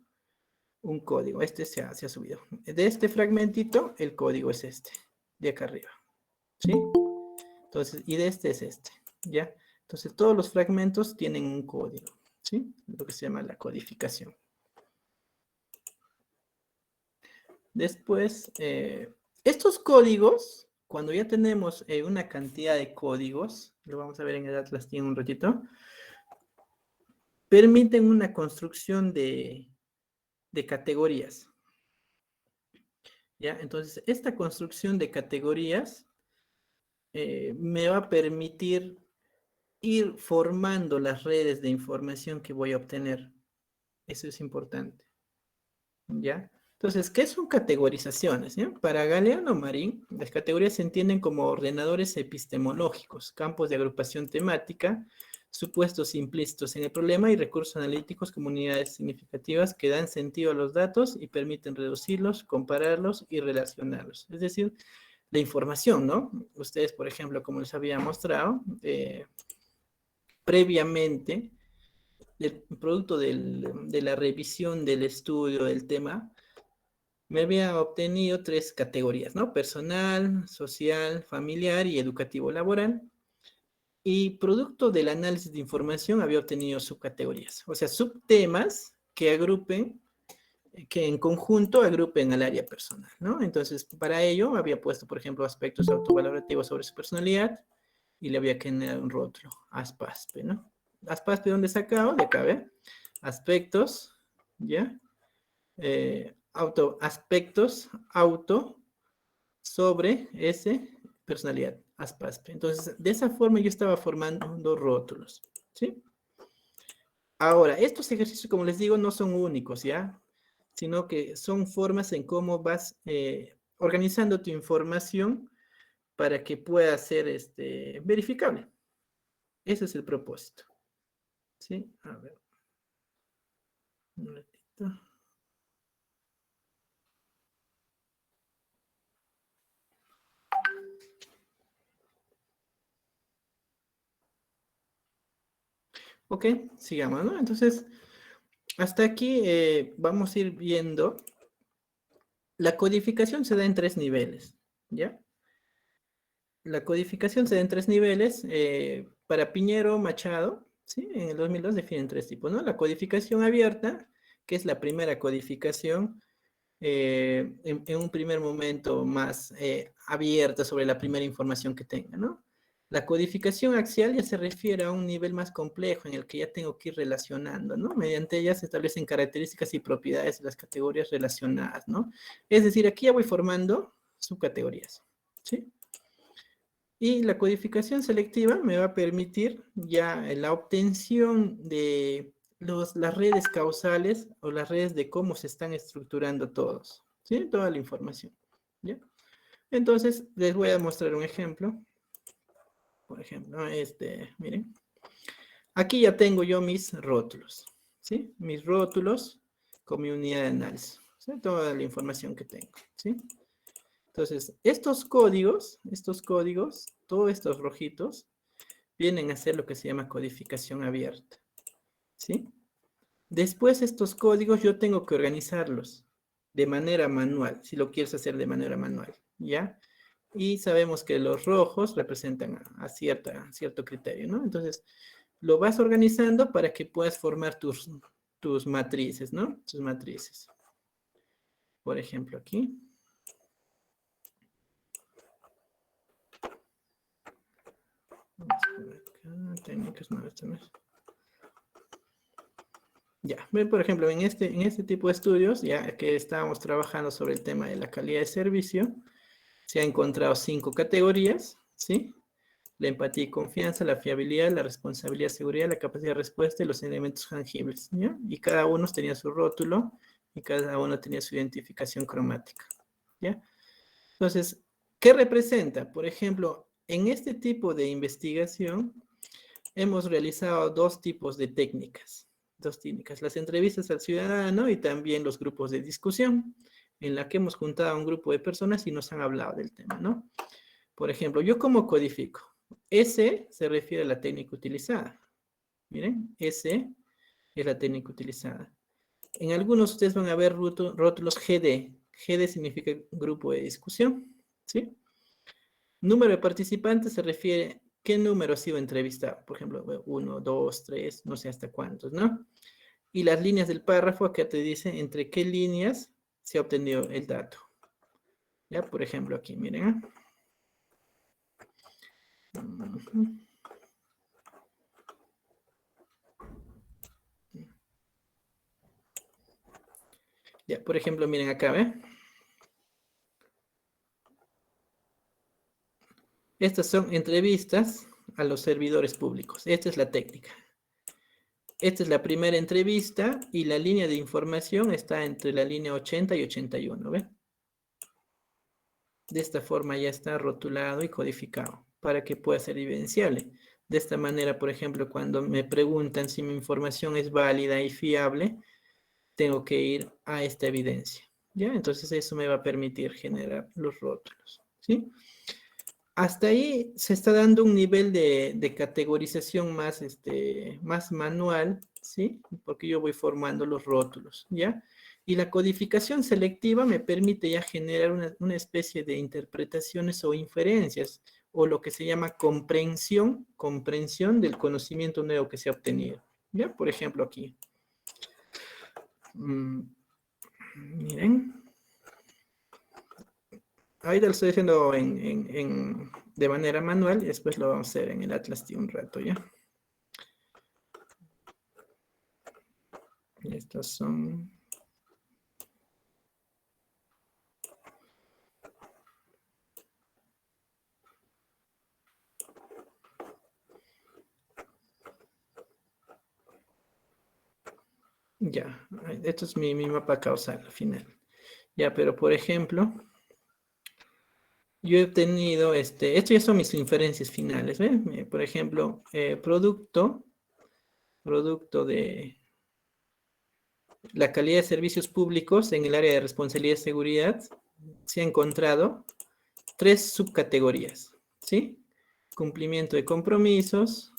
un código. Este se ha subido. De este fragmentito, el código es este, de acá arriba. ¿Sí? Entonces, y de este es este, ¿ya? Entonces, todos los fragmentos tienen un código, ¿sí? Lo que se llama la codificación. Después, estos códigos, cuando ya tenemos una cantidad de códigos, lo vamos a ver en el Atlas en un ratito, permiten una construcción de categorías, ¿ya? Entonces, esta construcción de categorías me va a permitir ir formando las redes de información que voy a obtener. Eso es importante, ¿ya? Entonces, ¿qué son categorizaciones? ¿Ya? Para Galeano Marín, las categorías se entienden como ordenadores epistemológicos, campos de agrupación temática, supuestos implícitos en el problema y recursos analíticos como unidades significativas que dan sentido a los datos y permiten reducirlos, compararlos y relacionarlos. Es decir, la información, ¿no? Ustedes, por ejemplo, como les había mostrado, previamente, el producto de la revisión del estudio del tema, me había obtenido tres categorías, ¿no? Personal, social, familiar y educativo laboral. Y producto del análisis de información había obtenido subcategorías, o sea, subtemas que agrupen, que en conjunto agrupen al área personal, ¿no? Entonces, para ello había puesto, por ejemplo, aspectos autovalorativos sobre su personalidad y le había generado un rótulo, ASPASPE, ¿no? ASPASPE, ¿dónde sacado? De acá, ¿ve? Aspectos, ¿ya? Aspectos auto sobre ese personalidad, ASPASPE. Entonces, de esa forma yo estaba formando rótulos, ¿sí? Ahora, estos ejercicios, como les digo, no son únicos, ¿ya? Sino que son formas en cómo vas organizando tu información para que pueda ser verificable. Ese es el propósito, ¿sí? A ver, un ratito. Ok, sigamos, ¿no? Entonces, hasta aquí vamos a ir viendo. La codificación se da en tres niveles, ¿ya? La codificación se da en tres niveles. Para Piñero Machado, ¿sí? En el 2002 definen tres tipos, ¿no? La codificación abierta, que es la primera codificación en un primer momento más abierta sobre la primera información que tenga, ¿no? La codificación axial ya se refiere a un nivel más complejo en el que ya tengo que ir relacionando, ¿no? Mediante ella se establecen características y propiedades de las categorías relacionadas, ¿no? Es decir, aquí ya voy formando subcategorías, ¿sí? Y la codificación selectiva me va a permitir ya la obtención de las redes causales o las redes de cómo se están estructurando todos, ¿sí? Toda la información, ¿ya? Entonces, les voy a mostrar un ejemplo. Por ejemplo, miren. Aquí ya tengo yo mis rótulos, ¿sí? Mis rótulos con mi unidad de análisis, ¿sí? Toda la información que tengo, ¿sí? Entonces, estos códigos, todos estos rojitos, vienen a ser lo que se llama codificación abierta, ¿sí? Después estos códigos yo tengo que organizarlos de manera manual, si lo quieres hacer de manera manual, ¿ya? Y sabemos que los rojos representan a cierto criterio, ¿no? Entonces, lo vas organizando para que puedas formar tus matrices, ¿no? Tus matrices. Por ejemplo, aquí. Vamos por acá, técnicas, no, esto no es. Ya, ven, por ejemplo, en este tipo de estudios, ya que estábamos trabajando sobre el tema de la calidad de servicio, se han encontrado 5 categorías, ¿sí? La empatía y confianza, la fiabilidad, la responsabilidad, seguridad, la capacidad de respuesta y los elementos tangibles, ¿ya? Y cada uno tenía su rótulo y cada uno tenía su identificación cromática, ¿ya? Entonces, ¿qué representa? Por ejemplo, en este tipo de investigación hemos realizado dos tipos de técnicas, las entrevistas al ciudadano y también los grupos de discusión, en la que hemos juntado a un grupo de personas y nos han hablado del tema, ¿no? Por ejemplo, ¿yo cómo codifico? S se refiere a la técnica utilizada. Miren, S es la técnica utilizada. En algunos ustedes van a ver rótulos GD. GD significa grupo de discusión, ¿sí? Número de participantes se refiere qué número ha sido entrevistado. Por ejemplo, 1, 2, 3, no sé hasta cuántos, ¿no? Y las líneas del párrafo acá te dice entre qué líneas se ha obtenido el dato. Ya, por ejemplo, aquí, miren. Ya, por ejemplo, miren acá, ¿ve? Estas son entrevistas a los servidores públicos. Esta es la técnica. Esta es la primera entrevista y la línea de información está entre la línea 80 y 81, ¿ve? De esta forma ya está rotulado y codificado para que pueda ser evidenciable. De esta manera, por ejemplo, cuando me preguntan si mi información es válida y fiable, tengo que ir a esta evidencia, ¿ya? Entonces eso me va a permitir generar los rótulos, ¿sí? Hasta ahí se está dando un nivel de categorización más manual, ¿sí? Porque yo voy formando los rótulos, ¿ya? Y la codificación selectiva me permite ya generar una especie de interpretaciones o inferencias, o lo que se llama comprensión del conocimiento nuevo que se ha obtenido, ¿ya? Por ejemplo, aquí. Miren. Ahorita lo estoy haciendo de manera manual y después lo vamos a hacer en el Atlas de un rato, ¿ya? Y estos son... Ya, esto es mi mapa causal al final. Ya, pero por ejemplo, yo he obtenido, esto ya son mis inferencias finales, ¿ve? Por ejemplo, producto de la calidad de servicios públicos en el área de responsabilidad y seguridad, se ha encontrado 3 subcategorías, ¿sí? Cumplimiento de compromisos,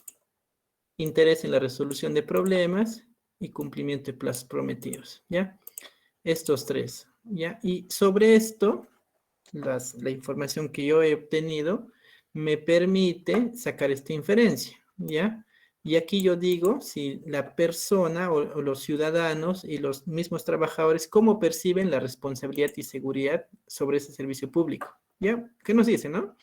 interés en la resolución de problemas y cumplimiento de plazos prometidos, ¿ya? Estos 3, ¿ya? Y sobre esto, la información que yo he obtenido me permite sacar esta inferencia, ¿ya? Y aquí yo digo si la persona o los ciudadanos y los mismos trabajadores, cómo perciben la responsabilidad y seguridad sobre ese servicio público, ¿ya? ¿Qué nos dice, no?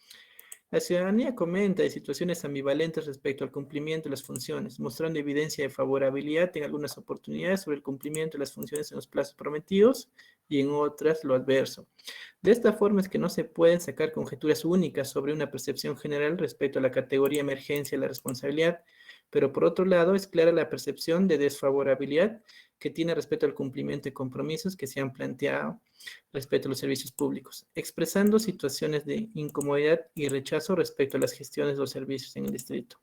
La ciudadanía comenta de situaciones ambivalentes respecto al cumplimiento de las funciones, mostrando evidencia de favorabilidad en algunas oportunidades sobre el cumplimiento de las funciones en los plazos prometidos y en otras lo adverso. De esta forma es que no se pueden sacar conjeturas únicas sobre una percepción general respecto a la categoría emergencia de la responsabilidad, pero por otro lado es clara la percepción de desfavorabilidad que tiene respecto al cumplimiento de compromisos que se han planteado respecto a los servicios públicos, expresando situaciones de incomodidad y rechazo respecto a las gestiones de los servicios en el distrito.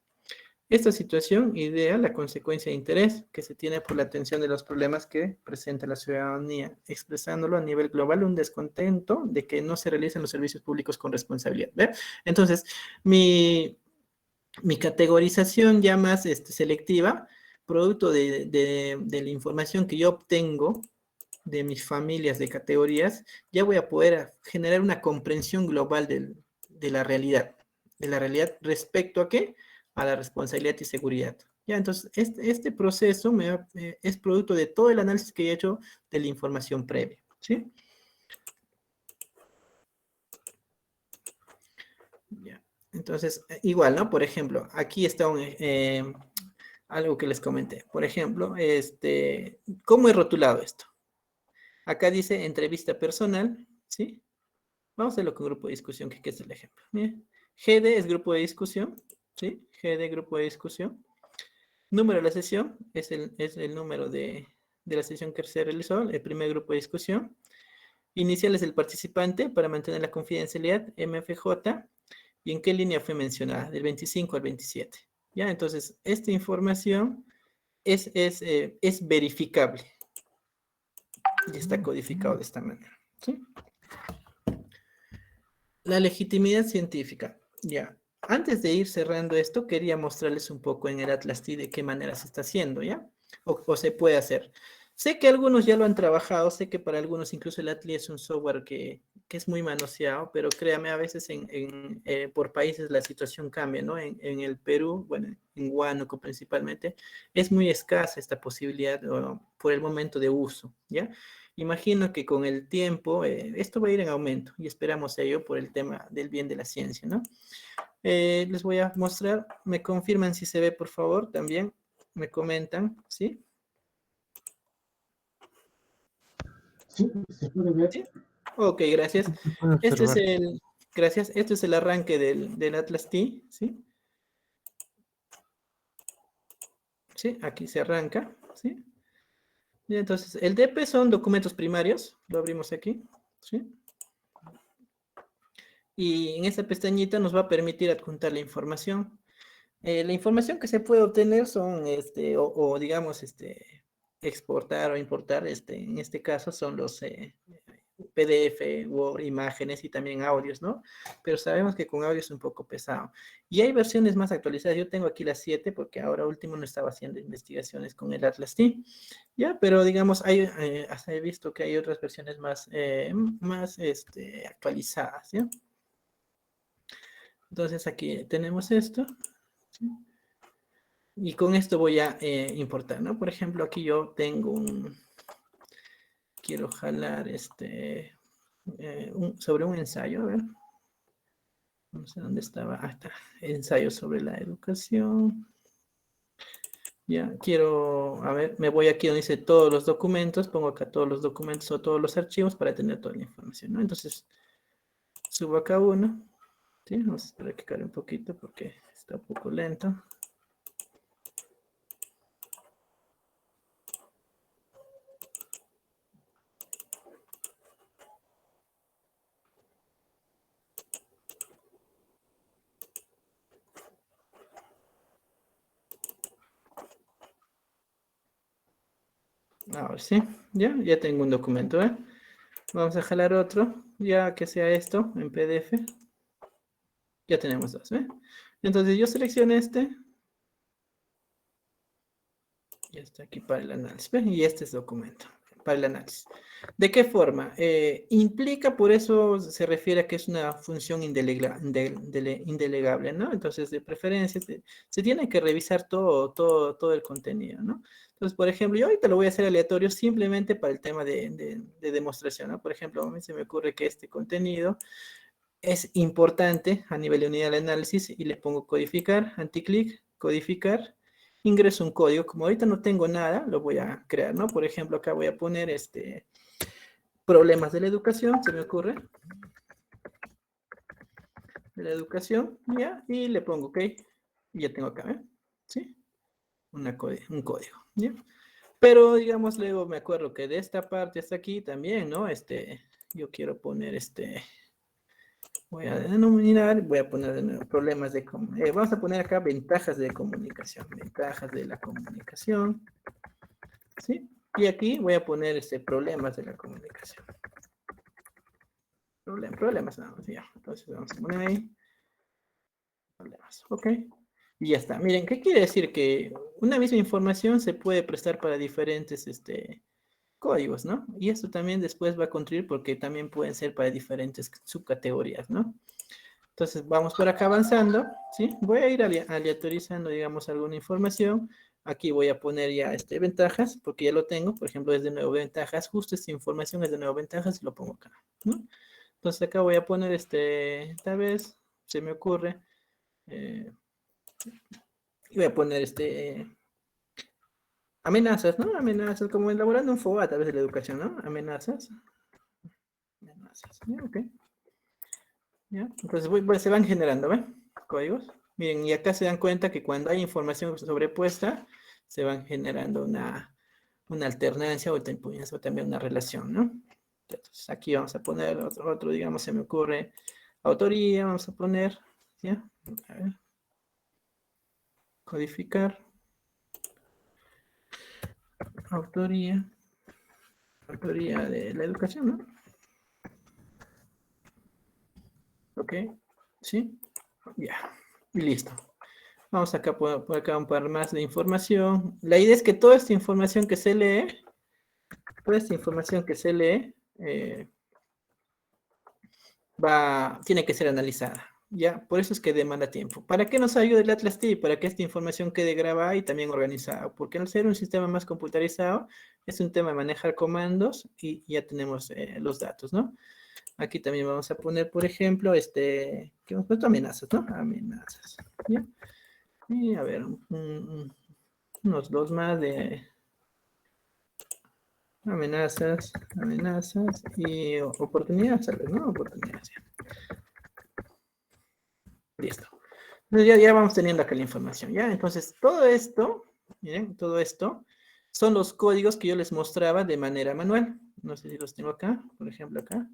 Esta situación idea la consecuencia de interés que se tiene por la atención de los problemas que presenta la ciudadanía, expresándolo a nivel global un descontento de que no se realicen los servicios públicos con responsabilidad. ¿Ve? Entonces, mi categorización ya más selectiva, producto de la información que yo obtengo de mis familias de categorías, ya voy a poder generar una comprensión global de la realidad respecto a qué, a la responsabilidad y seguridad. Ya, entonces, este proceso es producto de todo el análisis que he hecho de la información previa, ¿sí? Ya. Entonces, igual, ¿no? Por ejemplo, aquí está algo que les comenté. Por ejemplo, ¿cómo he rotulado esto? Acá dice entrevista personal, ¿sí? Vamos a hacerlo con grupo de discusión, que es el ejemplo. Mira, GD es grupo de discusión, ¿sí? GD, grupo de discusión. Número de la sesión es el número de la sesión que se realizó, el primer grupo de discusión. Inicial es el participante para mantener la confidencialidad, MFJ. ¿Y en qué línea fue mencionada? Del 25 al 27. ¿Ya? Entonces, esta información es verificable. Y está codificado de esta manera. ¿Sí? La legitimidad científica. Ya. Antes de ir cerrando esto, quería mostrarles un poco en el Atlas T de qué manera se está haciendo, ¿ya? O se puede hacer. Sé que algunos ya lo han trabajado, sé que para algunos incluso el Atlas es un software que es muy manoseado, pero créame, a veces por países la situación cambia, ¿no? En el Perú, bueno, en Huánuco principalmente, es muy escasa esta posibilidad por el momento de uso, ¿ya? Imagino que con el tiempo esto va a ir en aumento y esperamos ello por el tema del bien de la ciencia, ¿no? Les voy a mostrar, me confirman si se ve, por favor, también, me comentan, ¿sí? Sí, se puede ver. ¿Sí? Ok, gracias. Se puede Este es observar. gracias, este es el arranque del Atlas T, ¿sí? Sí, aquí se arranca, ¿sí? Y entonces, el DP son documentos primarios, lo abrimos aquí, ¿sí? Y en esta pestañita nos va a permitir adjuntar la información. La información que se puede obtener son, o digamos, exportar o importar, en este caso son los PDF, Word, imágenes y también audios, ¿no? Pero sabemos que con audio es un poco pesado. Y hay versiones más actualizadas. Yo tengo aquí las 7 porque ahora último no estaba haciendo investigaciones con el Atlas T. Ya, pero digamos, hasta he visto que hay otras versiones más actualizadas, ¿ya? Entonces aquí tenemos esto. ¿Sí? Y con esto voy a importar, ¿no? Por ejemplo, aquí yo tengo quiero jalar sobre un ensayo, a ver. No sé dónde estaba. Ah, está. Ensayo sobre la educación. Ya, quiero, a ver, me voy aquí donde dice todos los documentos, pongo acá todos los documentos o todos los archivos para tener toda la información, ¿no? Entonces, subo acá uno. ¿Sí? Vamos a esperar que cargue un poquito porque está un poco lento. Ahora sí, ya tengo un documento, ¿eh? Vamos a jalar otro, ya que sea esto en PDF. Ya tenemos dos, ¿eh? Entonces yo selecciono ya está aquí para el análisis, ¿ve? Y este es documento para el análisis. ¿De qué forma? Implica, por eso se refiere a que es una función indelegable, ¿no? Entonces, de preferencia, se tiene que revisar todo el contenido, ¿no? Entonces, por ejemplo, yo ahorita lo voy a hacer aleatorio simplemente para el tema de demostración, ¿no? Por ejemplo, a mí se me ocurre que este contenido es importante a nivel de unidad de análisis y le pongo codificar, anticlic, codificar, ingreso un código. Como ahorita no tengo nada, lo voy a crear, ¿no? Por ejemplo, acá voy a poner problemas de la educación, se me ocurre, de la educación, ya, y le pongo OK, y ya tengo acá, ¿eh? ¿Sí? Un código, ¿ya? Pero, digamos, luego me acuerdo que de esta parte hasta aquí también, ¿no? Yo quiero poner voy a denominar, voy a poner de nuevo problemas de vamos a poner acá ventajas de comunicación, ventajas de la comunicación, ¿sí? Y aquí voy a poner problemas de la comunicación. Problemas nada más, ya. Entonces vamos a poner ahí problemas, ok. Y ya está. Miren, ¿qué quiere decir? Que una misma información se puede prestar para diferentes códigos, ¿no? Y esto también después va a contribuir porque también pueden ser para diferentes subcategorías, ¿no? Entonces vamos por acá avanzando, ¿sí? Voy a ir aleatorizando, digamos, alguna información. Aquí voy a poner ya ventajas, porque ya lo tengo. Por ejemplo, es de nuevo ventajas. Justo esta información es de nuevo ventajas y lo pongo acá, ¿no? Entonces acá voy a poner tal vez, se me ocurre, y voy a poner amenazas, ¿no? Amenazas, como elaborando un FOA, tal vez de la educación, ¿no? Amenazas. Amenazas, ¿ya? Ok. ¿Ya? Entonces se van generando, ¿ven? Códigos. Miren, y acá se dan cuenta que cuando hay información sobrepuesta, se van generando una alternancia o también una relación, ¿no? Entonces aquí vamos a poner otro, digamos, se me ocurre autoría, vamos a poner, ¿ya? A ver. Codificar. Autoría de la educación, ¿no? Ok, ¿sí? Ya, y listo. Vamos acá por acá un par más de información. La idea es que toda esta información que se lee, tiene que ser analizada. ¿Ya? Por eso es que demanda tiempo. ¿Para qué nos ayuda el Atlas T? Para que esta información quede grabada y también organizada. Porque al ser un sistema más computarizado, es un tema de manejar comandos y ya tenemos los datos, ¿no? Aquí también vamos a poner, por ejemplo, ¿qué hemos puesto? Amenazas, ¿no? Amenazas. ¿Ya? Y a ver, unos dos más de amenazas y oportunidades, tal vez, ¿no? Oportunidades. Listo. Entonces ya vamos teniendo acá la información, ¿ya? Entonces, todo esto, miren, todo esto son los códigos que yo les mostraba de manera manual. No sé si los tengo acá, por ejemplo, acá.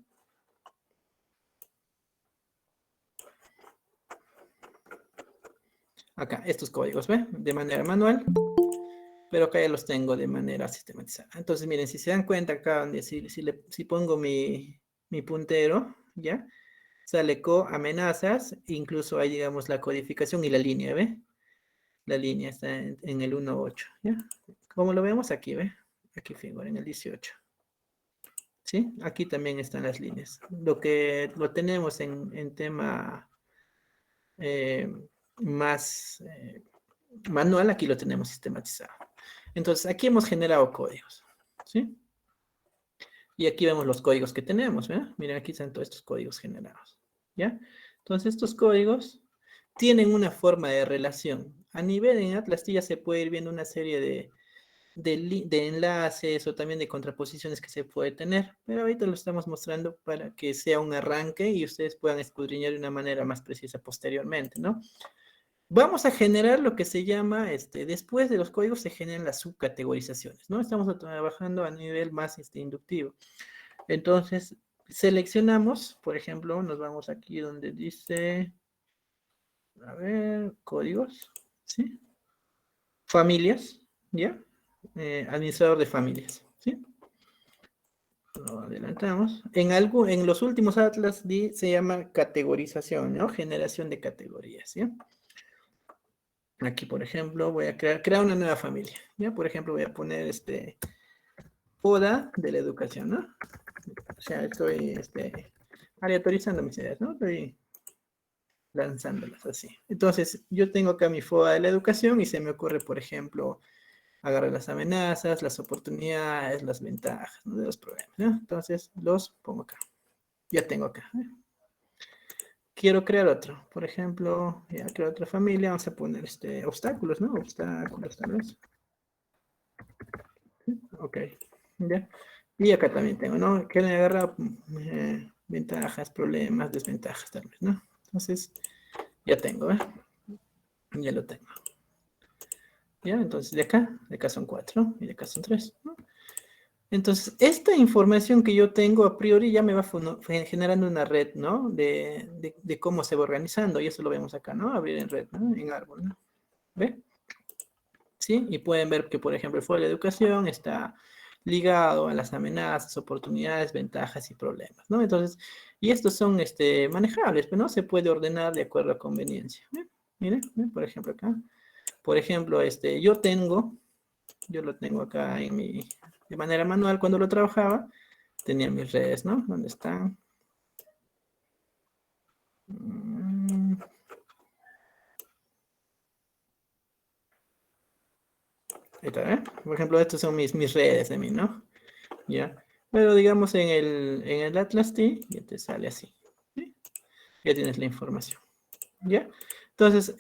Acá, estos códigos, ¿ven? De manera manual, pero acá ya los tengo de manera sistematizada. Entonces, miren, si se dan cuenta acá, donde si pongo mi puntero, ¿ya? Sale amenazas, incluso hay, digamos, la codificación y la línea, ¿ve? La línea está en el 1.8, ¿ya? Como lo vemos aquí, ¿ve? Aquí figura en el 18. ¿Sí? Aquí también están las líneas. Lo que lo tenemos en tema más manual, aquí lo tenemos sistematizado. Entonces, aquí hemos generado códigos, ¿sí? Y aquí vemos los códigos que tenemos, ¿verdad? Miren, aquí están todos estos códigos generados, ¿ya? Entonces, estos códigos tienen una forma de relación. A nivel en Atlas ya se puede ir viendo una serie de enlaces o también de contraposiciones que se puede tener, pero ahorita lo estamos mostrando para que sea un arranque y ustedes puedan escudriñar de una manera más precisa posteriormente, ¿no? Vamos a generar lo que se llama, después de los códigos se generan las subcategorizaciones, ¿no? Estamos trabajando a nivel más inductivo. Entonces, seleccionamos, por ejemplo, nos vamos aquí donde dice, a ver, códigos, ¿sí? Familias, ¿ya? Administrador de familias, ¿sí? Lo adelantamos. En los últimos Atlas se llama categorización, ¿no? Generación de categorías, ¿ya? Aquí, por ejemplo, voy a crear una nueva familia, ¿ya? Por ejemplo, voy a poner poda de la educación, ¿no? O sea, estoy aleatorizando mis ideas, ¿no? Estoy lanzándolas así. Entonces, yo tengo acá mi FOA de la educación y se me ocurre, por ejemplo, agarrar las amenazas, las oportunidades, las ventajas, ¿no? De los problemas, ¿no? Entonces, los pongo acá. Ya tengo acá. quiero crear otro. Por ejemplo, ya creo otra familia, vamos a poner obstáculos, ¿no? Obstáculos, tal vez. Ok, ya. Y acá también tengo, ¿no? Quieren agarrar ventajas, problemas, desventajas, tal vez, ¿no? Entonces, ya tengo, ¿eh? Ya lo tengo. Ya, entonces de acá son 4 y de acá son 3, ¿no? Entonces, esta información que yo tengo a priori ya me va generando una red, ¿no? De cómo se va organizando, y eso lo vemos acá, ¿no? Abrir en red, ¿no? En árbol, ¿no? ¿Ve? ¿Sí? Y pueden ver que, por ejemplo, el foro de la educación está ligado a las amenazas, oportunidades, ventajas y problemas, ¿no? Entonces, y estos son manejables, pero no se puede ordenar de acuerdo a conveniencia. Miren, por ejemplo, acá. Por ejemplo, yo lo tengo acá de manera manual cuando lo trabajaba, tenía mis redes, ¿no? ¿Dónde están? Ahí está, ¿eh? Por ejemplo, estos son mis redes de mí, ¿no? Ya. Pero digamos en el Atlas T, ya te sale así. ¿Sí? Ya tienes la información. ¿Ya? Entonces,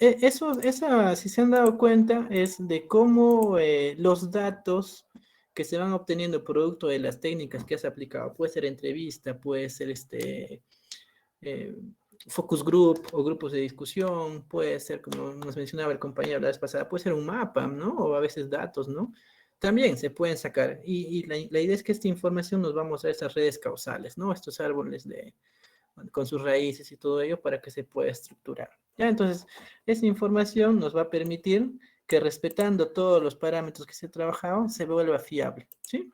si se han dado cuenta, es de cómo los datos que se van obteniendo producto de las técnicas que has aplicado, puede ser entrevista, puede ser eh, focus group o grupos de discusión, puede ser, como nos mencionaba el compañero la vez pasada, puede ser un mapa, ¿no? O a veces datos, ¿no? También se pueden sacar. Y la idea es que esta información nos va a mostrar estas redes causales, ¿no? Estos árboles con sus raíces y todo ello para que se pueda estructurar. ¿Ya? Entonces, esa información nos va a permitir que respetando todos los parámetros que se ha trabajado, se vuelva fiable, ¿sí?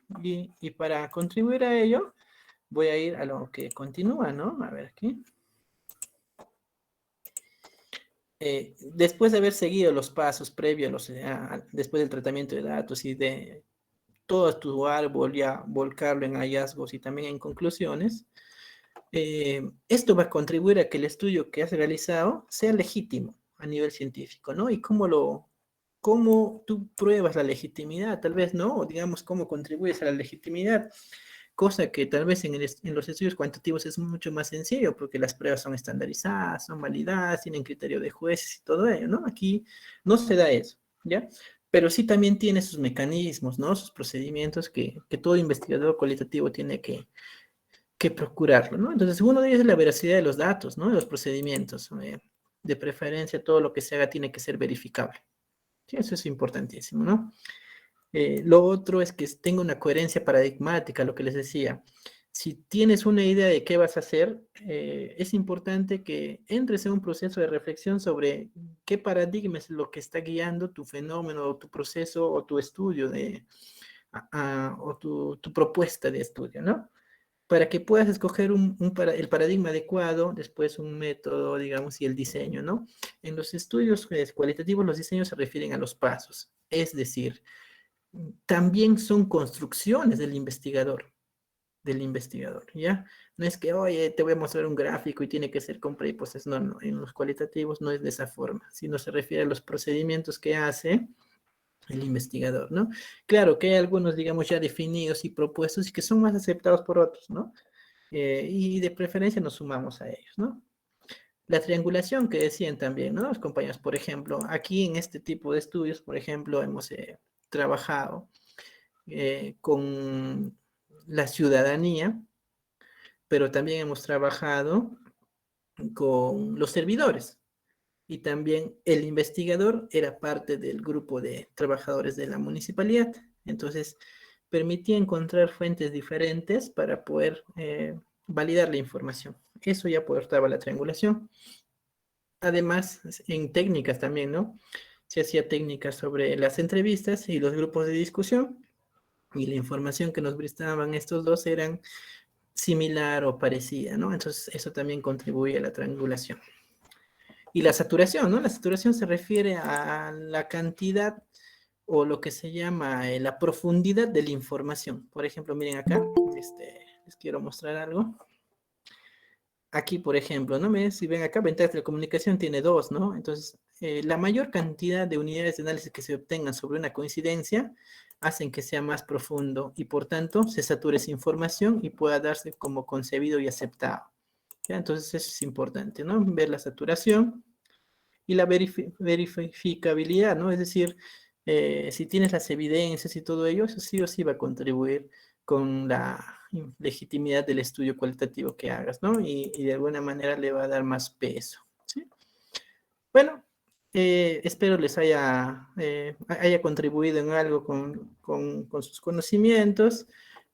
Y para contribuir a ello, voy a ir a lo que continúa, ¿no? A ver aquí. Después de haber seguido los pasos previos, después del tratamiento de datos y de todo tu árbol, ya volcarlo en hallazgos y también en conclusiones, esto va a contribuir a que el estudio que has realizado sea legítimo a nivel científico, ¿no? Y cómo tú pruebas la legitimidad, tal vez, ¿no? O digamos, cómo contribuyes a la legitimidad, cosa que tal vez en los estudios cuantitativos es mucho más sencillo, porque las pruebas son estandarizadas, son validadas, tienen criterio de jueces y todo ello, ¿no? Aquí no se da eso, ¿ya? Pero sí también tiene sus mecanismos, ¿no? Sus procedimientos que todo investigador cualitativo tiene que procurarlo, ¿no? Entonces, uno de ellos es la veracidad de los datos, ¿no? De los procedimientos. De preferencia, todo lo que se haga tiene que ser verificable. Sí, eso es importantísimo, ¿no? Lo otro es que tenga una coherencia paradigmática, lo que les decía. Si tienes una idea de qué vas a hacer, es importante que entres en un proceso de reflexión sobre qué paradigma es lo que está guiando tu fenómeno, o tu proceso, o tu estudio, o tu propuesta de estudio, ¿no? Para que puedas escoger el paradigma adecuado, después un método, digamos, y el diseño, ¿no? En los estudios cualitativos, los diseños se refieren a los pasos, es decir, también son construcciones del investigador, ¿ya? No es que, oye, te voy a mostrar un gráfico y tiene que ser compra y pues no, no, en los cualitativos no es de esa forma, sino se refiere a los procedimientos que hace el investigador, ¿no? Claro que hay algunos, digamos, ya definidos y propuestos y que son más aceptados por otros, ¿no? Y de preferencia nos sumamos a ellos, ¿no? La triangulación que decían también, ¿no? Los compañeros, por ejemplo, aquí en este tipo de estudios, por ejemplo, hemos trabajado con la ciudadanía, pero también hemos trabajado con los servidores. Y también el investigador era parte del grupo de trabajadores de la municipalidad. Entonces, permitía encontrar fuentes diferentes para poder validar la información. Eso ya aportaba la triangulación. Además, en técnicas también, ¿no? Se hacía técnicas sobre las entrevistas y los grupos de discusión, y la información que nos brindaban estos dos eran similar o parecida, ¿no? Entonces, eso también contribuye a la triangulación. Y la saturación, ¿no? La saturación se refiere a la cantidad o lo que se llama la profundidad de la información. Por ejemplo, miren acá, les quiero mostrar algo. Aquí, por ejemplo, ¿no? Si ven acá, ventajas de la comunicación tiene dos, ¿no? Entonces, la mayor cantidad de unidades de análisis que se obtengan sobre una coincidencia hacen que sea más profundo y por tanto se sature esa información y pueda darse como concebido y aceptado. ¿ya? Entonces eso es importante, ¿no? Ver la saturación y la verificabilidad, ¿no? Es decir, si tienes las evidencias y todo ello, eso sí o sí va a contribuir con la legitimidad del estudio cualitativo que hagas, ¿no? Y de alguna manera le va a dar más peso, ¿sí? Bueno, espero les haya contribuido en algo con sus conocimientos.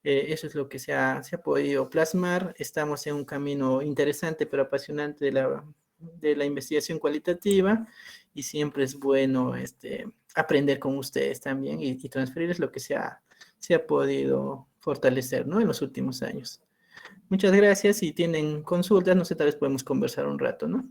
Eso es lo que se ha podido plasmar. Estamos en un camino interesante pero apasionante de la investigación cualitativa y siempre es bueno aprender con ustedes también y transferirles lo que se ha podido fortalecer, ¿no? En los últimos años. Muchas gracias. Si tienen consultas, no sé, tal vez podemos conversar un rato, ¿no?